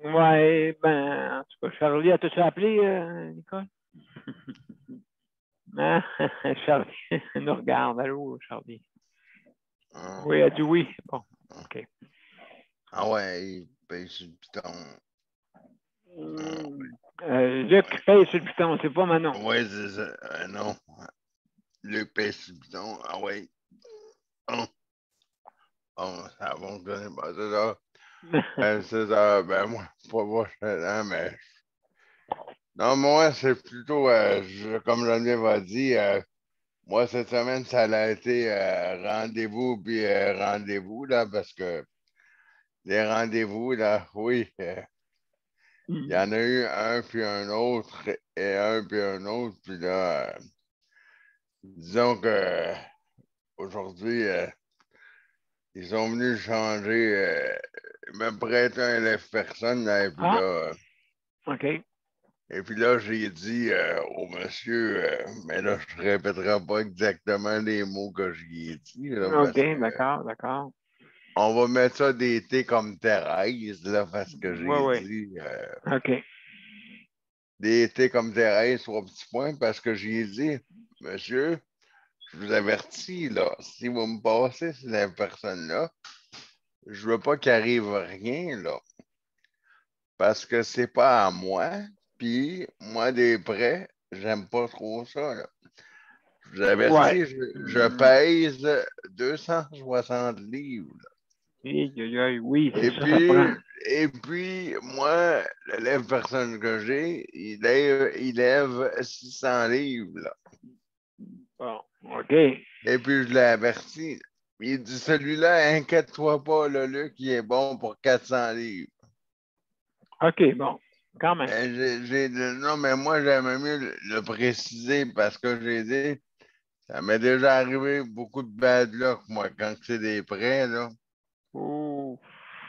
[SPEAKER 2] Oui, ben, en tout cas, Charlie, as-tu appelé, Nicole? Charlie nous regarde. Allô, Charlie? Oui, elle dit oui. Bon, OK.
[SPEAKER 3] Ah ouais, ben, c'est le piton.
[SPEAKER 2] Luc paye sur le piton, c'est pas Manon.
[SPEAKER 3] Oui, c'est ça. Non. Luc pèse sur le piton. Ah oui. Ça fonctionne pas. C'est ça. C'est ça. Ben, moi, pas moi, mais. Non, moi, c'est plutôt, comme Geneviève a dit, moi, cette semaine, ça a été rendez-vous, puis rendez-vous, là, parce que les rendez-vous, là, oui, il y en a eu un, puis un autre, et un, puis un autre, puis là, disons que aujourd'hui, ils sont venus changer, me prêter un lève-personne, là, et puis là,
[SPEAKER 2] OK.
[SPEAKER 3] et puis là, j'ai dit au monsieur, mais là, je ne répéterai pas exactement les mots que j'y ai dit. Là,
[SPEAKER 2] OK, d'accord.
[SPEAKER 3] On va mettre ça d'été comme Thérèse, là, parce que j'ai
[SPEAKER 2] Oui.
[SPEAKER 3] dit
[SPEAKER 2] OK.
[SPEAKER 3] d'été comme Thérèse, 3 petits points, parce que j'ai dit, monsieur, je vous avertis, là, si vous me passez cette personne-là, je veux pas qu'il arrive rien, là, parce que c'est pas à moi, puis moi, des prêts, j'aime pas trop ça, là. Je vous avertis, je pèse 260 livres.
[SPEAKER 2] Oui, c'est
[SPEAKER 3] Et
[SPEAKER 2] ça, ça prend.
[SPEAKER 3] puis, moi, l'élève personne que j'ai, il lève 600 livres. Là.
[SPEAKER 2] Bon, OK.
[SPEAKER 3] Et puis, je l'ai averti. Il dit, celui-là, inquiète-toi pas, là, Luc, il est bon pour 400 livres.
[SPEAKER 2] OK, bon, quand même.
[SPEAKER 3] Non, mais moi, j'aimerais mieux le préciser parce que j'ai dit, ça m'est déjà arrivé beaucoup de bad luck, moi, quand c'est des prêts, là.
[SPEAKER 2] Oh,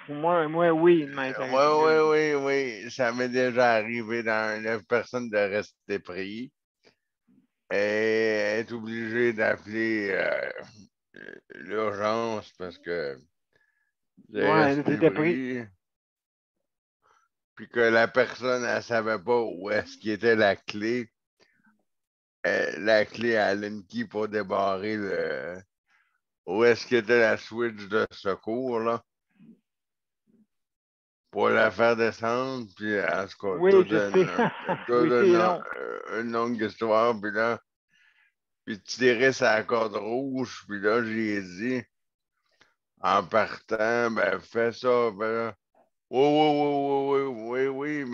[SPEAKER 2] moi, oui, mais ça
[SPEAKER 3] Oui. Ça m'est déjà arrivé dans 9 personnes de rester pris et être obligé d'appeler l'urgence parce que j'ai resté
[SPEAKER 2] c'était pris.
[SPEAKER 3] pris. Puis que la personne, elle ne savait pas où est-ce qu'il était la clé. La clé à l'Inky pour débarrer où est-ce qu'il était la switch de secours, là. Pour la faire descendre, puis en tout cas,
[SPEAKER 2] Oui, je sais.
[SPEAKER 3] une longue histoire, puis là, puis tirer sa corde rouge, puis là, j'ai dit, en partant, ben, fais ça, ben là, oui,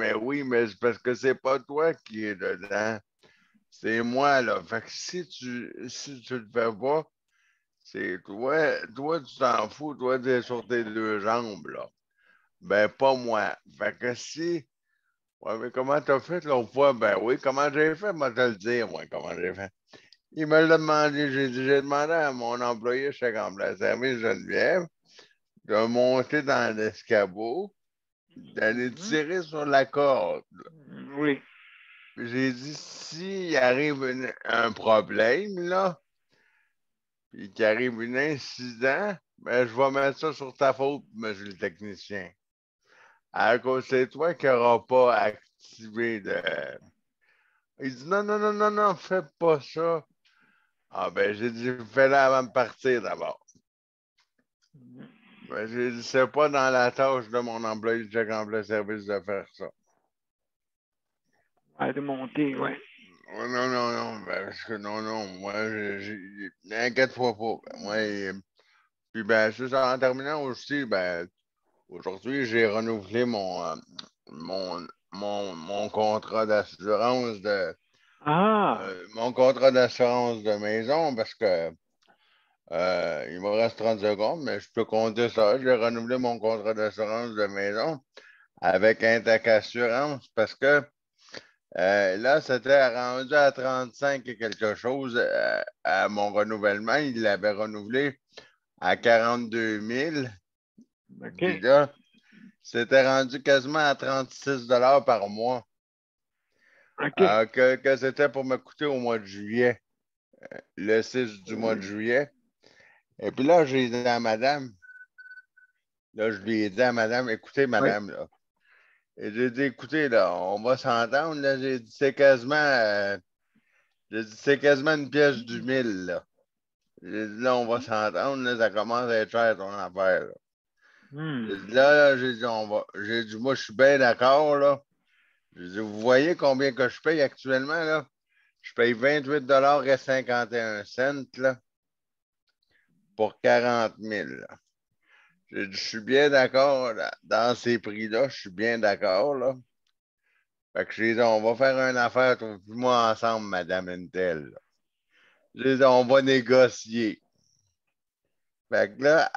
[SPEAKER 3] mais c'est parce que c'est pas toi qui es dedans, c'est moi, là, fait que si tu le fais pas, c'est toi, tu t'en fous, toi, t'es sur tes 2 jambes, là. Ben, pas moi. Fait que si. Ouais, mais comment t'as fait l'autre fois? Ben oui, comment j'ai fait? Moi, te le dire, moi, comment j'ai fait. Il me l'a demandé, j'ai demandé à mon employé chez la service Geneviève de monter dans l'escabeau, d'aller tirer sur la corde.
[SPEAKER 2] Oui.
[SPEAKER 3] J'ai dit, s'il arrive un problème, là, puis qu'il arrive un incident, ben, je vais mettre ça sur ta faute, monsieur le technicien. À cause, c'est toi qui n'auras pas activé de. Il dit non, fais pas ça. Ah ben, j'ai dit, fais-le avant de partir d'abord. Ben, j'ai dit, c'est pas dans la tâche de mon employé de Jack Emploi Service de faire ça.
[SPEAKER 2] De monter, oui.
[SPEAKER 3] Non, ben, parce que non, moi, inquiète-toi pas. Ben, moi, puis ben, c'est ça, en terminant aussi, ben, aujourd'hui, j'ai renouvelé mon contrat d'assurance mon contrat d'assurance de maison parce que il me reste 30 secondes, mais je peux compter ça. J'ai renouvelé mon contrat d'assurance de maison avec Intac Assurance parce que là, c'était rendu à 35 et quelque chose à mon renouvellement. Il l'avait renouvelé à 42 000.
[SPEAKER 2] OK.
[SPEAKER 3] Puis là, c'était rendu quasiment à 36 $ par mois.
[SPEAKER 2] OK.
[SPEAKER 3] Que c'était pour me coûter au mois de juillet, le 6 du mois de juillet. Et puis là, j'ai dit à madame, là, je lui ai dit à madame, écoutez, madame, là. Et j'ai dit, écoutez, là, on va s'entendre, là. J'ai dit, c'est quasiment une pièce du 1000, là. J'ai dit, là, on va s'entendre, là, ça commence à être cher, ton affaire, là. J'ai dit, j'ai dit, moi, je suis bien d'accord, là. Je dis, vous voyez combien que je paye actuellement, là? Je paye 28,51 $ là, pour 40 000. Là. Je suis bien d'accord dans ces prix-là. Je suis bien d'accord, là. Fait que j'ai dit, on va faire une affaire, toi et moi ensemble, Madame Intel. J'ai dit, on va négocier. Fait que là,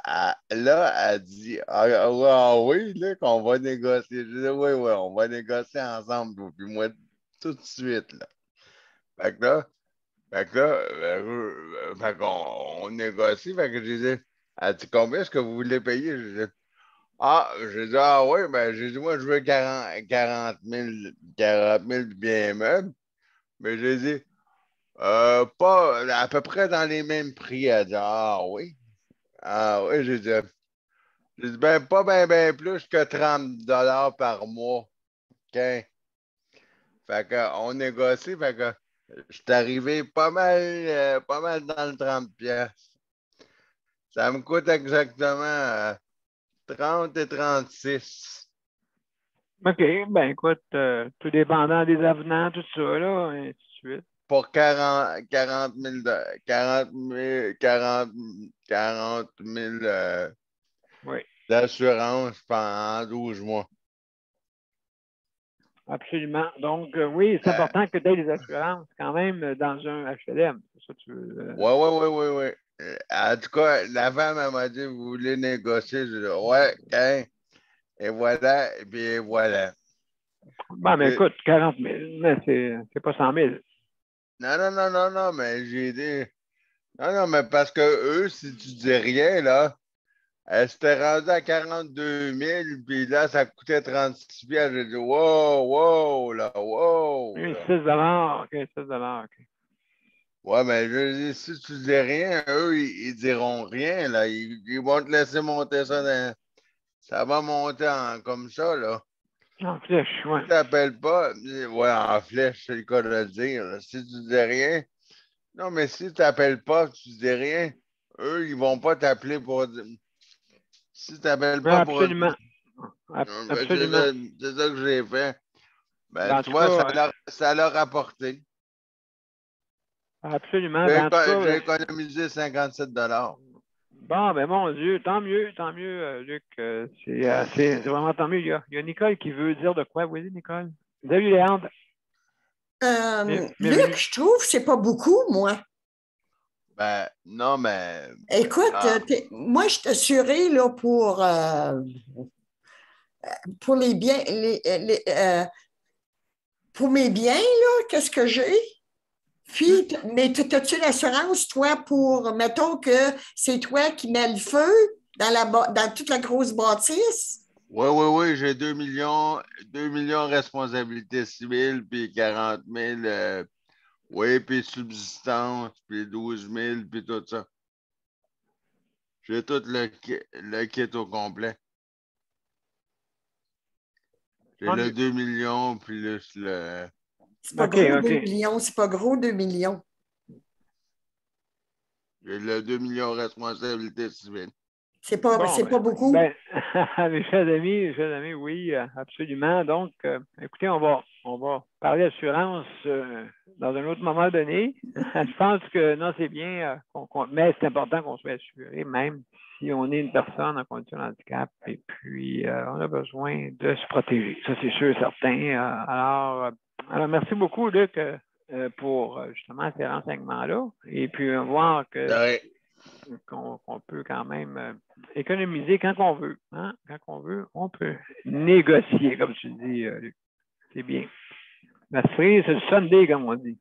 [SPEAKER 3] elle dit, oui, là, qu'on va négocier. J'ai dit, oui, on va négocier ensemble, toi et moi, tout de suite, là. Fait que là, fait qu'on négocie. Fait que j'ai dit, elle dit, combien est-ce que vous voulez payer? J'ai dit, oui, ben, j'ai dit, moi, je veux 40 000 bien meubles. Mais j'ai dit, pas à peu près dans les mêmes prix. Elle dit, oui. J'ai dit, ben, pas ben plus que 30 $ par mois. OK? Fait qu'on négocie, fait que je suis arrivé pas mal dans le 30$. Ça me coûte exactement 30 et 36.
[SPEAKER 2] OK, ben écoute, tout dépendant des avenants, tout ça, là, et ainsi de suite.
[SPEAKER 3] Pour 40 000, 40 000
[SPEAKER 2] Oui.
[SPEAKER 3] d'assurance pendant 12 mois.
[SPEAKER 2] Absolument. Donc, oui, c'est important que tu aies des assurances quand même dans un HLM. C'est ça que tu veux.
[SPEAKER 3] Oui. En tout cas, la femme, elle m'a dit, vous voulez négocier? Je dis, ouais, OK. Et voilà, et puis voilà.
[SPEAKER 2] Bon, mais écoute, 40 000, mais c'est pas 100 000.
[SPEAKER 3] Non, mais j'ai dit... Non, mais parce que eux, si tu dis rien, là, c'était rendu à 42 000, puis là, ça coûtait 36 $. J'ai dit, wow.
[SPEAKER 2] 6 OK, 6 OK.
[SPEAKER 3] Ouais, mais je dis, si tu dis rien, eux, ils diront rien, là. Ils vont te laisser monter ça ça va monter comme ça, là.
[SPEAKER 2] En flèche, oui.
[SPEAKER 3] Si tu t'appelles pas, en flèche, c'est le cas de le dire. Là. Si tu dis rien, non, mais si tu t'appelles pas, tu dis rien, eux, ils vont pas t'appeler pour dire. Si tu t'appelles pas
[SPEAKER 2] absolument. Absolument.
[SPEAKER 3] C'est ça que j'ai fait. Ben, tu vois, ça leur a rapporté.
[SPEAKER 2] Absolument.
[SPEAKER 3] J'ai économisé 57 $.
[SPEAKER 2] Bon, ben mon Dieu, tant mieux, Luc. C'est vraiment tant mieux. Il y a Nicole qui veut dire de quoi. Oui, Nicole. Salut, Léandre.
[SPEAKER 1] Luc, je trouve que c'est pas beaucoup, moi.
[SPEAKER 3] Ben, non, mais...
[SPEAKER 1] Écoute, moi, je suis assurée là, pour les biens, pour mes biens, là, qu'est-ce que j'ai? Puis, mais as-tu l'assurance, toi, pour, mettons que c'est toi qui mets le feu dans toute la grosse bâtisse?
[SPEAKER 3] Oui, j'ai 2 millions responsabilité civile, puis 40 000, puis subsistance, puis 12 000, puis tout ça. J'ai tout le kit au complet. J'ai le 2 millions, plus le...
[SPEAKER 1] C'est pas gros, 2 millions. C'est pas gros, 2 millions.
[SPEAKER 3] J'ai le 2 millions responsabilité civile.
[SPEAKER 1] C'est pas beaucoup.
[SPEAKER 2] Ben, mes chers amis, oui, absolument. Donc, écoutez, on va parler d'assurance dans un autre moment donné. Je pense que non, c'est bien, mais c'est important qu'on soit assuré, même si on est une personne en condition de handicap, et puis on a besoin de se protéger. Ça, c'est sûr, certain. Alors, merci beaucoup, Luc, pour justement ces renseignements-là. Et puis, voir qu'on peut quand même économiser quand on veut. Hein? Quand on veut, on peut négocier, comme tu dis, Luc. C'est bien. La cerise, c'est le Sunday, comme on dit.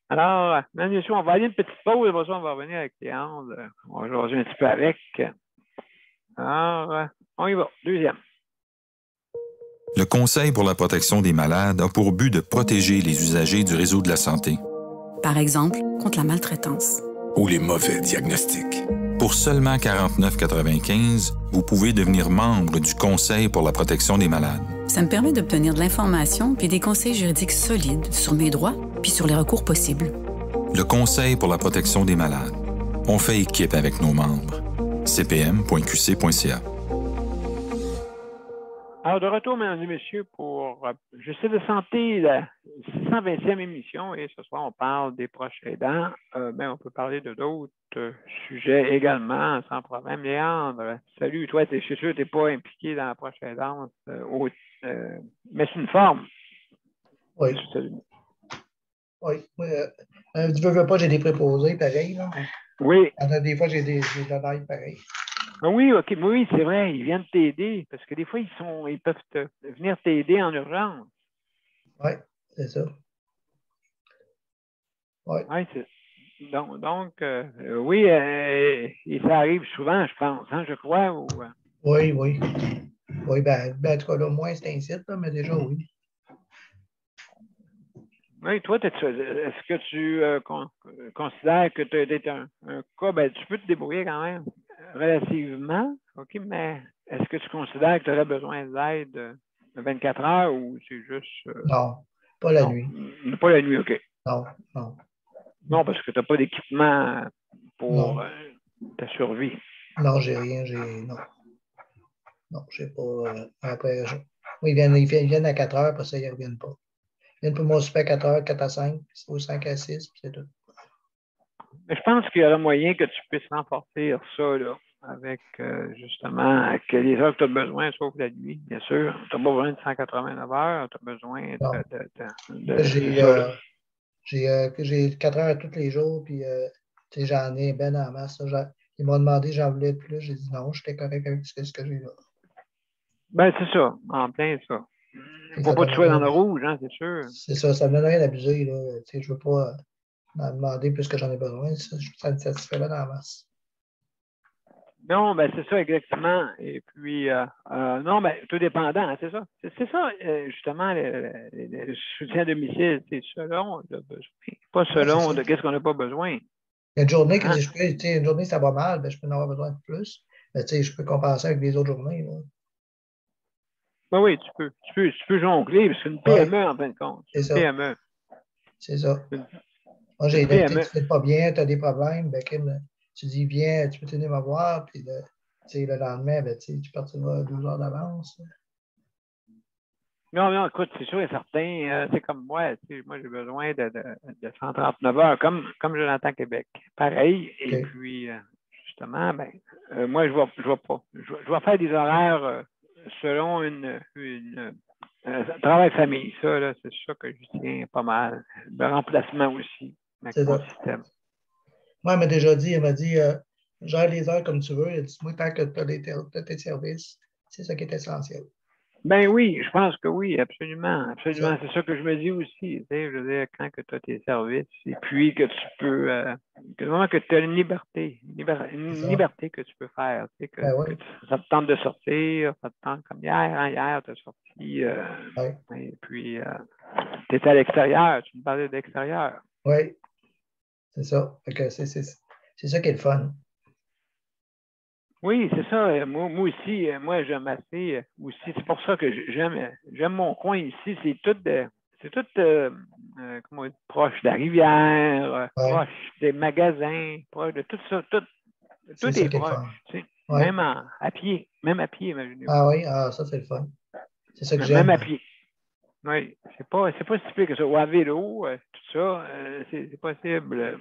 [SPEAKER 2] Alors, mesdames et messieurs, on va aller une petite pause. Après ça, on va revenir avec Léandre. On va jouer un petit peu avec. Alors, on y va. Deuxième.
[SPEAKER 7] Le Conseil pour la protection des malades a pour but de protéger les usagers du réseau de la santé.
[SPEAKER 5] Par exemple, contre la maltraitance.
[SPEAKER 6] Ou les mauvais diagnostics.
[SPEAKER 7] Pour seulement 49,95 $, vous pouvez devenir membre du Conseil pour la protection des malades.
[SPEAKER 5] Ça me permet d'obtenir de l'information puis des conseils juridiques solides sur mes droits puis sur les recours possibles.
[SPEAKER 7] Le Conseil pour la protection des malades. On fait équipe avec nos membres. cpm.qc.ca.
[SPEAKER 2] Alors, de retour, mesdames et messieurs, pour Justice de santé, la 620e émission. Et ce soir, on parle des proches aidants. Mais on peut parler de d'autres sujets également, sans problème. Léandre, salut. Toi, je suis sûr que tu n'es pas impliqué dans la proche aidante, mais c'est une forme.
[SPEAKER 8] Oui. Oui. Je veux pas, j'ai des préposés, pareil. Là.
[SPEAKER 2] Oui.
[SPEAKER 8] Des fois, j'ai de l'aide, pareil.
[SPEAKER 2] Ah oui, OK. Oui, c'est vrai, ils viennent t'aider parce que des fois, ils peuvent venir t'aider en urgence.
[SPEAKER 8] Oui, c'est ça. Oui.
[SPEAKER 2] Ouais, donc oui, et ça arrive souvent, je pense, hein, je crois. Ou,
[SPEAKER 8] Oui. Oui, en tout cas, là, moins c'est un site, là, mais déjà, oui.
[SPEAKER 2] Oui, toi, est-ce que tu considères que tu es un cas, ben, tu peux te débrouiller quand même relativement, OK, mais est-ce que tu considères que tu aurais besoin d'aide 24 heures ou c'est juste...
[SPEAKER 8] non, pas la nuit.
[SPEAKER 2] Pas la nuit, OK.
[SPEAKER 8] Non.
[SPEAKER 2] Non, parce que tu n'as pas d'équipement pour ta survie.
[SPEAKER 8] Non, j'ai rien, Non, j'ai pas... après, oui, ils viennent à 4 heures, après ça, ils ne reviennent pas. Ils viennent pour mon super à 4 heures, 4 à 5, ou 5 à 6, puis c'est tout.
[SPEAKER 2] Mais je pense qu'il y aurait moyen que tu puisses renforcer ça, là, avec justement que les heures que tu as besoin, sauf la nuit, bien sûr. Tu n'as pas besoin de 189 heures, tu as besoin
[SPEAKER 8] j'ai 4 heures tous les jours, puis j'en ai ben en masse. Ils m'ont demandé j'en voulais plus. J'ai dit non, j'étais correct avec ce que j'ai là.
[SPEAKER 2] Ben, c'est ça, en plein ça. Il ne faut pas que tu sois dans le rouge, hein, c'est sûr.
[SPEAKER 8] C'est ça, ça me donne rien d'abuser. Je ne veux pas m'en demander plus que j'en ai besoin. Ça me satisfait là dans la masse.
[SPEAKER 2] Non, ben c'est ça exactement. Et puis, non, ben tout dépendant, hein, c'est ça. C'est ça, justement, le soutien à domicile, c'est selon le besoin, pas selon de qu'est-ce qu'on n'a pas besoin.
[SPEAKER 8] Il y a une journée que une journée, ça va mal, ben, je peux en avoir besoin de plus. Mais je peux compenser avec les autres journées. Là.
[SPEAKER 2] Ben oui, tu peux jongler, parce que c'est une PME en fin de compte.
[SPEAKER 8] C'est ça.
[SPEAKER 2] PME.
[SPEAKER 8] C'est ça. Moi, j'ai dit, tu ne fais pas bien, tu as des problèmes, ben, tu dis, viens, tu peux venir me voir, puis le lendemain, ben, tu partiras 2 heures d'avance.
[SPEAKER 2] Non, écoute, c'est sûr et certain, c'est comme moi, moi j'ai besoin de 139 heures, comme Jonathan Québec. Pareil, et puis, justement, ben, moi, je vais faire des horaires selon une travail famille, ça, là, c'est ça que je tiens pas mal. Le remplacement aussi, avec mon système.
[SPEAKER 8] Moi, elle m'a déjà dit, gère les heures comme tu veux, dis-moi tant que tu as tes services, c'est ça qui est essentiel.
[SPEAKER 2] Ben oui, je pense que oui, absolument. Absolument. C'est ça que je me dis aussi. Je veux dire, quand tu as tes services, et puis que tu peux, que tu as une liberté que tu peux faire. Que ça te tente de sortir, ça te tente comme hier, tu as sorti, et puis tu étais à l'extérieur, tu me parlais de l'extérieur.
[SPEAKER 8] Oui, c'est ça. C'est ça qui est le fun.
[SPEAKER 2] Oui, c'est ça. Moi aussi, j'aime assez aussi. C'est pour ça que j'aime mon coin ici. C'est tout proche de la rivière, proche des magasins, proche de tout ça. Tout est proche. Même à pied, imaginez-vous.
[SPEAKER 8] Ah oui, ça c'est le fun. C'est ça que
[SPEAKER 2] Même
[SPEAKER 8] j'aime.
[SPEAKER 2] à pied. Oui, c'est pas si pire que ça. Ou à vélo, tout ça, c'est possible.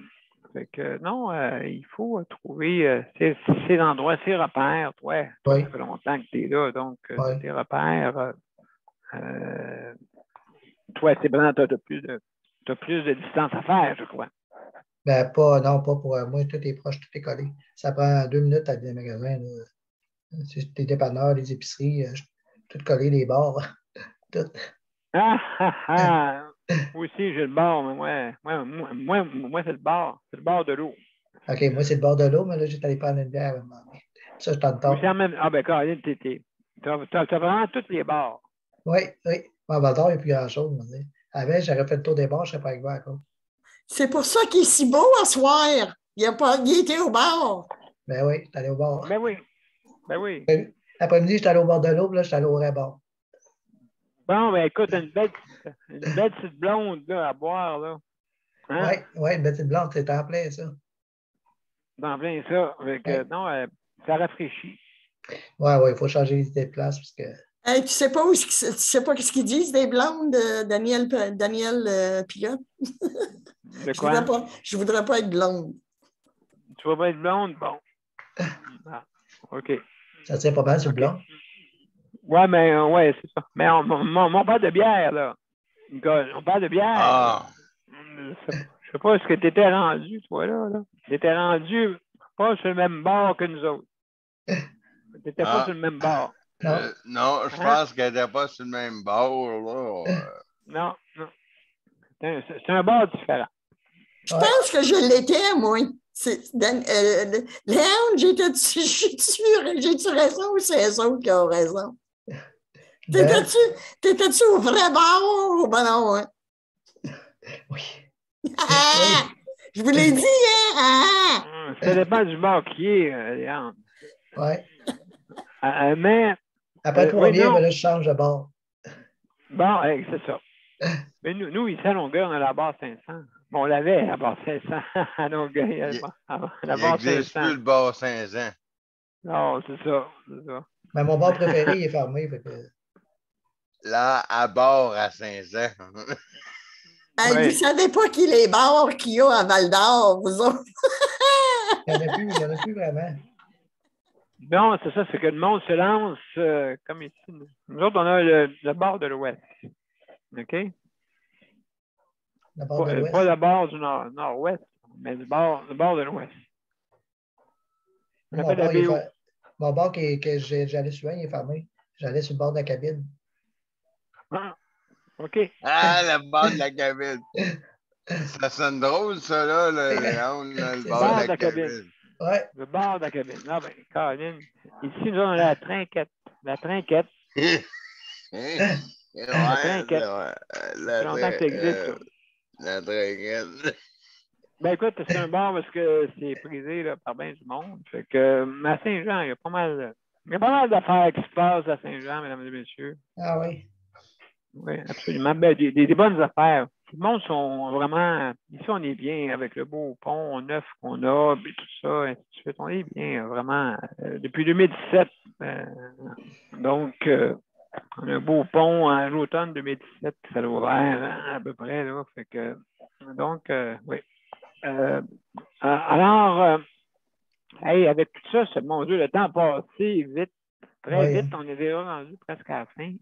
[SPEAKER 2] Fait que non, il faut trouver ces endroits, ces repères. Toi, ça fait longtemps que tu es là, donc tes repères. Toi, c'est vraiment, tu as plus de distance à faire, je crois.
[SPEAKER 8] Ben, pas pour moi, tout est proche, tout est collé. Ça prend 2 minutes à aller dans les magasins. Les dépanneurs, les épiceries, tout collé, les bars. Tout.
[SPEAKER 2] Moi aussi, j'ai le bord, mais moi c'est le bord. C'est le bord de l'eau.
[SPEAKER 8] OK, moi, c'est le bord de l'eau, mais là, j'étais allé prendre une bière. Ça, je t'entends.
[SPEAKER 2] Ah, ben, Caroline, t'as vraiment tous les bords.
[SPEAKER 8] Oui. En Val-d'Or, il n'y a plus grand-chose. Avant, j'aurais fait le tour des bars, je ne serais pas arrivé à quoi.
[SPEAKER 1] C'est pour ça qu'il est si beau à soir. Il était au bar.
[SPEAKER 8] Ben oui, j'étais allé au bar.
[SPEAKER 2] Ben oui.
[SPEAKER 8] Après-midi, j'étais allé au bord de l'eau, puis là, j'étais allé au vrai bar.
[SPEAKER 2] Bon, ben écoute, une belle petite blonde là, à boire, là.
[SPEAKER 8] Hein? Oui, une petite blonde, c'est en plein, ça.
[SPEAKER 2] En plein, ça. Non, ça rafraîchit.
[SPEAKER 8] Oui, il faut changer les idées de place, parce que
[SPEAKER 1] Hey, tu sais pas ce qu'ils disent des blondes, Daniel Pilote?
[SPEAKER 2] De quoi?
[SPEAKER 1] Je voudrais pas être blonde.
[SPEAKER 2] Tu vas pas être blonde? Bon. Ah, OK.
[SPEAKER 8] Ça tient pas mal sur le blanc.
[SPEAKER 2] Ouais, mais ouais, c'est ça. Mais on parle de bière, là. On parle de bière.
[SPEAKER 3] Ah!
[SPEAKER 2] Je sais pas ce que tu étais rendu, toi, là. Tu étais rendu pas sur le même bord que nous autres. Tu n'étais pas sur le même bord.
[SPEAKER 3] Non, je pense qu'elle n'était pas sur le même bord, là.
[SPEAKER 2] Non, non. C'est un bord différent.
[SPEAKER 1] Je pense que je l'étais, moi. Léon, j'ai-tu raison ou c'est eux autres qui ont raison? T'étais-tu au vrai bord? Ben non, hein?
[SPEAKER 8] Oui.
[SPEAKER 1] Ah! Je vous l'ai dit, hein?
[SPEAKER 2] Ça dépend du bord qui est, Léon.
[SPEAKER 8] Oui.
[SPEAKER 2] Mais.
[SPEAKER 8] Après 3 bières, ben là, je change de bord.
[SPEAKER 2] Bon, c'est ça. Mais nous, ici à Longueuil, on a la barre 500. Bon, on l'avait, la barre 500 à Longueuil.
[SPEAKER 3] Il n'existe plus le bar 500.
[SPEAKER 2] Non, c'est ça.
[SPEAKER 8] Mais mon bar préféré, il est fermé. Fait que...
[SPEAKER 3] Là, à bord à 500.
[SPEAKER 1] Hey, vous ne savez pas qui les bars qu'il y a à Val-d'Or, vous autres?
[SPEAKER 8] Il n'y en a plus vraiment.
[SPEAKER 2] Non, c'est ça, c'est que le monde se lance comme ici. Nous autres, on a le bord de l'Ouest. OK?
[SPEAKER 8] Le bord de l'Ouest.
[SPEAKER 2] Pas le bord du Nord-Ouest, mais le bord de l'Ouest.
[SPEAKER 8] Mon bar que j'allais souvent, il est fermé. J'allais sur le bord de la cabine.
[SPEAKER 2] Ah, OK.
[SPEAKER 3] Ah, le bord de la cabine. Ça sonne drôle, ça, là, Léon, le bord de la cabine.
[SPEAKER 8] Ouais.
[SPEAKER 2] Le bord de la cabine. Ah, ben, Caroline. Ici, nous avons la trinquette. La trinquette. La trinquette. Ça fait longtemps que ça existe, ça.
[SPEAKER 3] La trinquette.
[SPEAKER 2] Ben écoute, c'est un bar parce que c'est prisé là, par bien du monde. Fait que à Saint-Jean, il y a pas mal d'affaires qui se passent à Saint-Jean, mesdames et messieurs.
[SPEAKER 8] Ah oui.
[SPEAKER 2] Oui, absolument. Ben, des bonnes affaires. Tout le monde sont vraiment. Ici, on est bien avec le beau pont neuf qu'on a, et tout ça, ainsi de suite. On est bien, vraiment. Depuis 2017. Donc, on a un beau pont à l'automne 2017, ça l'a ouvert à peu près. Là, fait que, donc, oui. Alors, hey, avec tout ça, mon Dieu, le temps a passé vite, très vite. On est déjà rendu presque à la fin.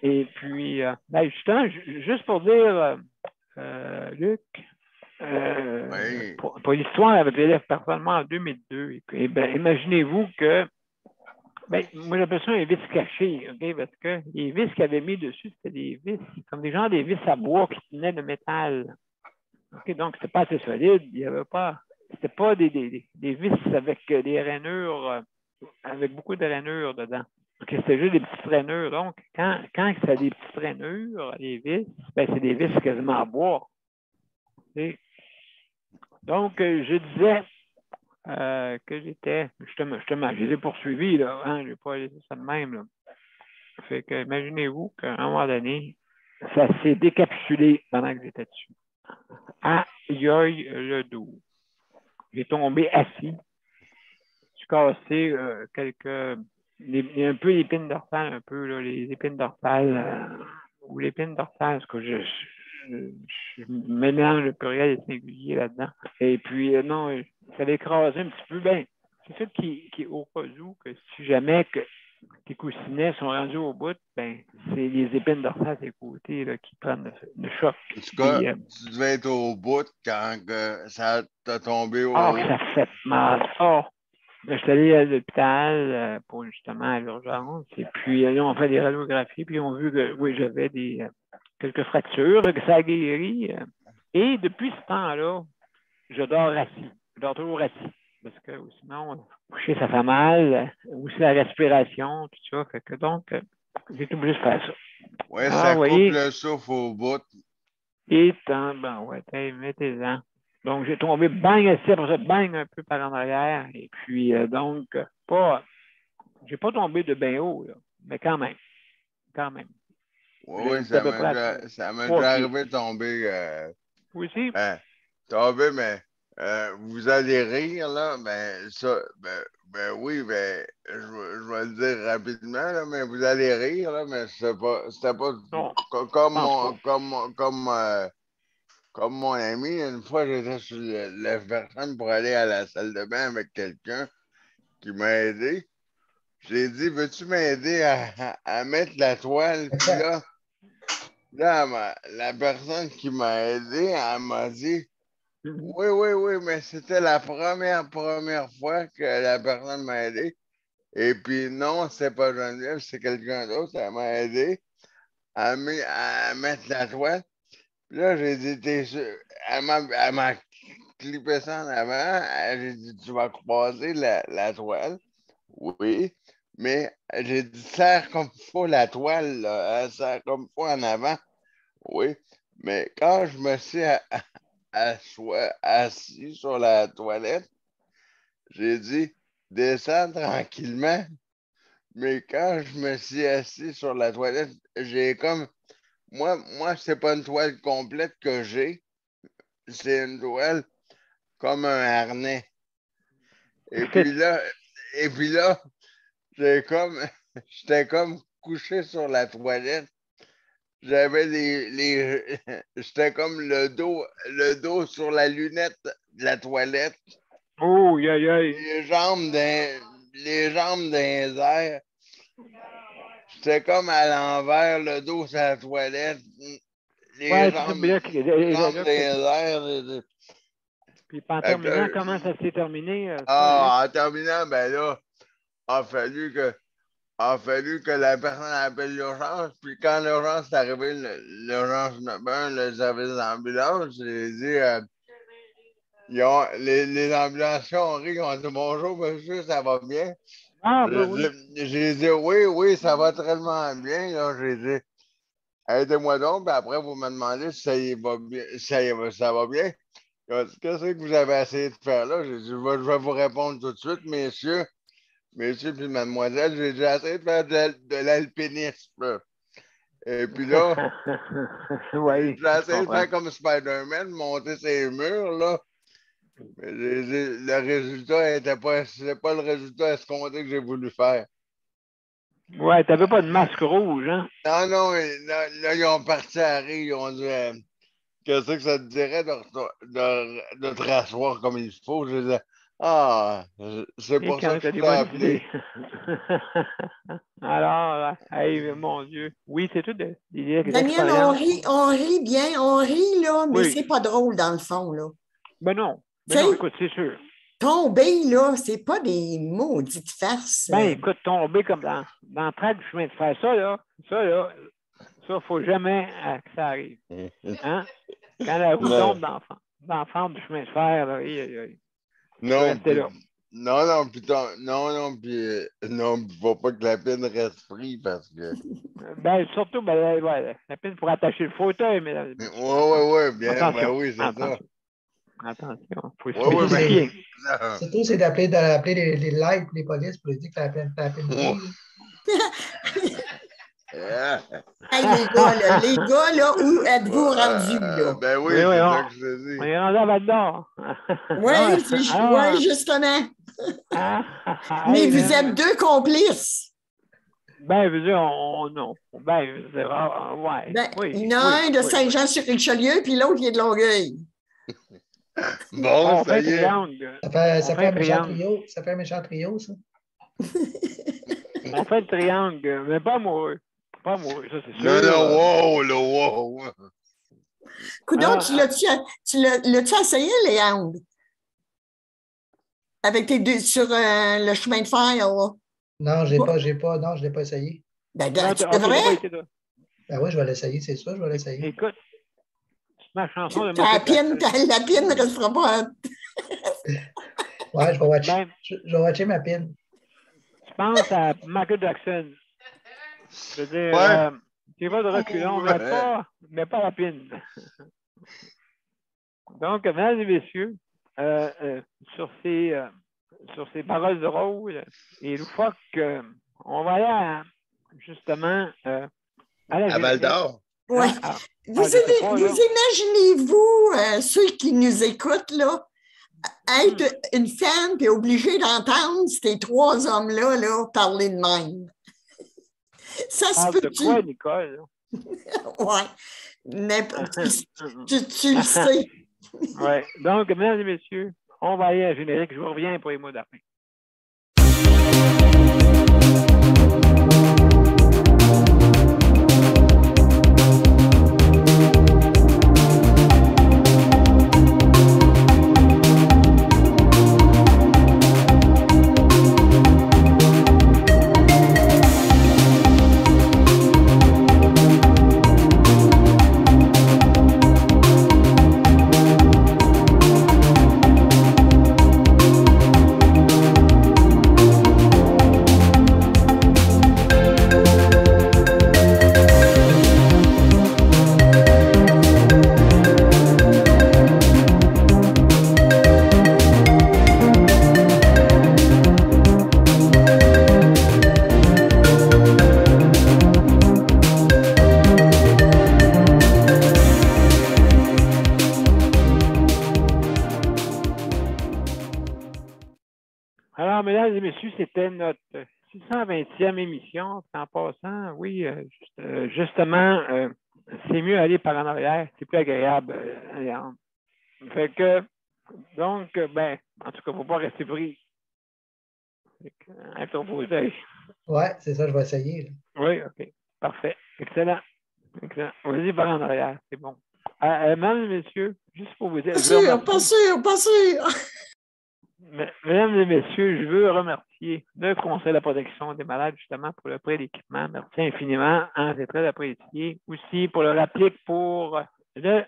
[SPEAKER 2] Et puis, ben, justement, juste pour dire, Luc, pour l'histoire avec l'élève personnellement en 2002, et ben, imaginez-vous que, ben, moi j'appelle ça un vis caché, okay, parce que les vis qu'il avait mis dessus, c'était des vis, comme des genres des vis à bois qui tenaient le métal. Okay, donc, c'était pas assez solide, il n'y avait pas. C'était pas des vis avec des rainures, avec beaucoup de rainures dedans. Okay, c'était juste des petites rainures. Donc, quand ça a des petites rainures, les vis, ben, c'est des vis quasiment en bois. Okay. Donc, je disais que j'étais, justement, je les ai poursuivis, là, hein, je n'ai pas laissé ça de même. Là. Fait que, imaginez-vous qu'à un moment donné, ça s'est décapsulé pendant que j'étais dessus. Aïe, le dos. J'ai tombé assis. J'ai cassé un peu l'épine dorsale, un peu, là, les épines dorsales, ou l'épine dorsale, parce que je mélange le pluriel et le singulier là-dedans. Et puis, non, ça l'a écrasé un petit peu. Ben, c'est ça qui est au cas où, que si jamais que les coussinets sont rendus au bout, ben, c'est les épines dorsales des côtés là, qui prennent le choc.
[SPEAKER 3] En tout cas, tu devais être au bout quand ça t'a tombé au
[SPEAKER 2] haut. Ça fait mal. Je suis allé à l'hôpital pour justement à l'urgence. Et puis, là, on fait des radiographies. Puis, on a vu que oui, j'avais quelques fractures, que ça a guéri. Et depuis ce temps-là, je dors assis. Je dors toujours assis. Parce que sinon, coucher, ça fait mal. Aussi la respiration, tout ça. Fait que donc, j'ai été obligé de faire ça.
[SPEAKER 3] Oui, ça coupe le souffle au bout.
[SPEAKER 2] Et ben ouais, mettez-en. Donc, j'ai tombé bang assis, après ça, bang un peu par en arrière. Et puis, donc, j'ai pas tombé de bien haut, là, mais quand même.
[SPEAKER 3] Oui, ça m'est déjà arrivé de tomber.
[SPEAKER 2] Oui, si.
[SPEAKER 3] Tomber, mais vous allez rire, là, ben, ça, ben oui, ben, je vais le dire rapidement, là, mais vous allez rire, là, mais c'était pas
[SPEAKER 2] Non,
[SPEAKER 3] comme mon ami. Une fois, j'étais sur la personne pour aller à la salle de bain avec quelqu'un qui m'a aidé. J'ai dit, veux-tu m'aider à mettre la toile? Puis là, la personne qui m'a aidé, elle m'a dit, oui, mais c'était la première fois que la personne m'a aidé. Et puis non, c'est pas Geneviève, c'est quelqu'un d'autre. Elle m'a aidé à mettre la toile. Puis là, j'ai dit, t'es sûr? Elle m'a clippé ça en avant. J'ai dit, tu vas croiser la toile. Oui. Mais j'ai dit, serre comme il faut la toile, là. Serre comme il faut en avant. Oui. Mais quand je me suis assis sur la toilette, j'ai dit, descends tranquillement. Mais quand je me suis assis sur la toilette, j'ai comme. Moi, c'est pas une toile complète que j'ai. C'est une toile comme un harnais. Et puis là, j'étais comme couché sur la toilette. J'avais j'étais comme le dos sur la lunette de la toilette.
[SPEAKER 2] Oh, aïe, aïe.
[SPEAKER 3] Les jambes dans les airs. J'étais comme à l'envers, le dos sur la toilette. Les jambes dans les airs.
[SPEAKER 2] Puis en terminant, comment ça s'est terminé?
[SPEAKER 3] En terminant, ben là, il a fallu que la personne appelle l'urgence. Puis quand l'urgence est arrivée, l'urgence 91, le service d'ambulance, j'ai dit, les ambulanciers ont ri, ils ont dit bonjour monsieur, ça va bien.
[SPEAKER 2] Ah, ben oui.
[SPEAKER 3] J'ai dit oui, ça va tellement bien. Là, j'ai dit, aidez-moi donc, puis après vous me demandez si ça va bien. Qu'est-ce que vous avez essayé de faire là? J'ai dit, je vais vous répondre tout de suite, messieurs puis mademoiselle, j'ai déjà essayé de faire de l'alpinisme. Et puis là,
[SPEAKER 2] oui,
[SPEAKER 3] j'ai essayé de faire comme Spider-Man, monter ces murs, là. Mais le résultat c'est pas le résultat escompté que j'ai voulu faire.
[SPEAKER 2] Ouais, t'avais pas de masque rouge, hein?
[SPEAKER 3] Non, là, ils ont parti à rire, ils ont dit qu'est-ce que ça te dirait de te rasseoir comme il faut? Je disais, c'est pour ça que je t'ai appelé.
[SPEAKER 2] Alors, hey, mon Dieu. Oui, c'est tout des
[SPEAKER 1] Daniel, on rit bien, on rit, là, mais
[SPEAKER 2] oui.
[SPEAKER 1] c'est pas drôle dans le fond, là.
[SPEAKER 2] Ben non, écoute, c'est sûr.
[SPEAKER 1] Tomber, là, c'est pas des maudites farces.
[SPEAKER 2] Ben, écoute, tomber comme dans le train du chemin de fer, ça, faut jamais que ça arrive. Hein? Quand la roue tombe dans la fente du chemin de fer, là,
[SPEAKER 3] non, faut pas que la pine reste free parce que.
[SPEAKER 2] Ben, surtout, la pine pour attacher le fauteuil, mesdames.
[SPEAKER 3] Oui, bien, ben oui, c'est ça.
[SPEAKER 2] Attention, faut se spécifier.
[SPEAKER 8] Surtout, c'est d'appeler les lights, les polices pour leur dire que la pine
[SPEAKER 1] Hey, les gars, là, où êtes-vous rendus, là?
[SPEAKER 3] Ben oui, c'est ça que je te dis.
[SPEAKER 2] On est rendu à Val-d'Or.
[SPEAKER 1] Oui, justement. Mais vous êtes deux complices.
[SPEAKER 2] Ben, je veux dire, non. Ben, je veux dire, ouais.
[SPEAKER 1] Ben, il y en a un de Saint-Jean-sur-Richelieu, puis l'autre, il est de Longueuil.
[SPEAKER 3] Bon, ça y est.
[SPEAKER 8] Ça fait un méchant trio. Ça fait un méchant trio, ça.
[SPEAKER 2] On fait le triangle, mais pas amoureux. Pas amoureux, ça, c'est sûr.
[SPEAKER 3] Non, wow.
[SPEAKER 1] Coudonc, tu l'as-tu essayé, Léandre? Avec tes deux sur le chemin de fer, là?
[SPEAKER 8] Non, je ne l'ai pas essayé.
[SPEAKER 1] Ben, tu devrais?
[SPEAKER 8] Ben oui, je vais l'essayer, c'est sûr, je vais l'essayer.
[SPEAKER 2] Écoute, ma chanson de
[SPEAKER 1] la pine ne restera pas.
[SPEAKER 8] Ouais, je vais watcher ma pine.
[SPEAKER 2] Je pense à Michael Jackson. Je veux dire, tu vas de reculons, mais pas la pine. Donc, mesdames et messieurs, sur ces paroles de rôle et loufoque, on va aller justement à la
[SPEAKER 3] Val-d'Or.
[SPEAKER 1] Oui. Vous imaginez-vous, ceux qui nous écoutent, là, être une femme et obligée d'entendre ces trois hommes-là là, parler de même. Ça se
[SPEAKER 2] Parle de
[SPEAKER 1] peut-tu?
[SPEAKER 2] quoi, Nicole?
[SPEAKER 1] Oui. Tu le sais.
[SPEAKER 2] Oui. Donc, mesdames et messieurs, on va aller à la générique. Je vous reviens pour les mots d'après. Alors, mesdames et messieurs, c'était notre 620e émission. En passant, oui, justement, c'est mieux aller par en arrière. C'est plus agréable. Fait que, donc, ben, en tout cas, il ne faut pas rester pris. Avec ton fauteuil.
[SPEAKER 8] Oui, c'est ça, je vais essayer. Là.
[SPEAKER 2] Oui, OK. Parfait. Excellent. Excellent. Vas-y par en arrière. C'est bon. Mesdames et messieurs, juste pour vous dire.
[SPEAKER 1] Pas sûr.
[SPEAKER 2] Mesdames et messieurs, je veux remercier le Conseil de la protection des malades, justement, pour le prêt d'équipement. Merci infiniment. Hein, c'est très apprécié. Aussi pour le rapplique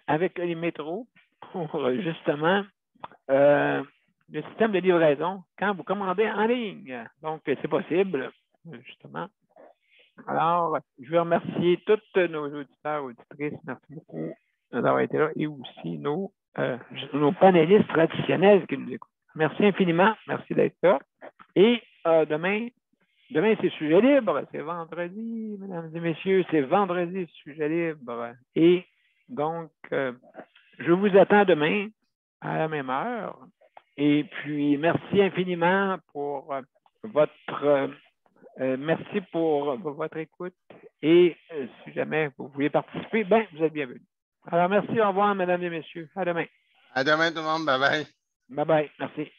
[SPEAKER 2] avec les métros, pour justement le système de livraison quand vous commandez en ligne. Donc, c'est possible, justement. Alors, je veux remercier tous nos auditeurs, auditrices. Merci beaucoup d'avoir été là et aussi nos panélistes traditionnels qui nous écoutent. Merci infiniment. Merci d'être là. Et demain, c'est sujet libre. C'est vendredi, mesdames et messieurs. C'est vendredi, sujet libre. Et donc, je vous attends demain à la même heure. Et puis, merci infiniment pour merci pour votre écoute. Et si jamais vous voulez participer, ben, vous êtes bienvenus. Alors, merci. Au revoir, mesdames et messieurs. À demain.
[SPEAKER 3] À demain, tout le monde. Bye bye.
[SPEAKER 2] Bye bye. Merci.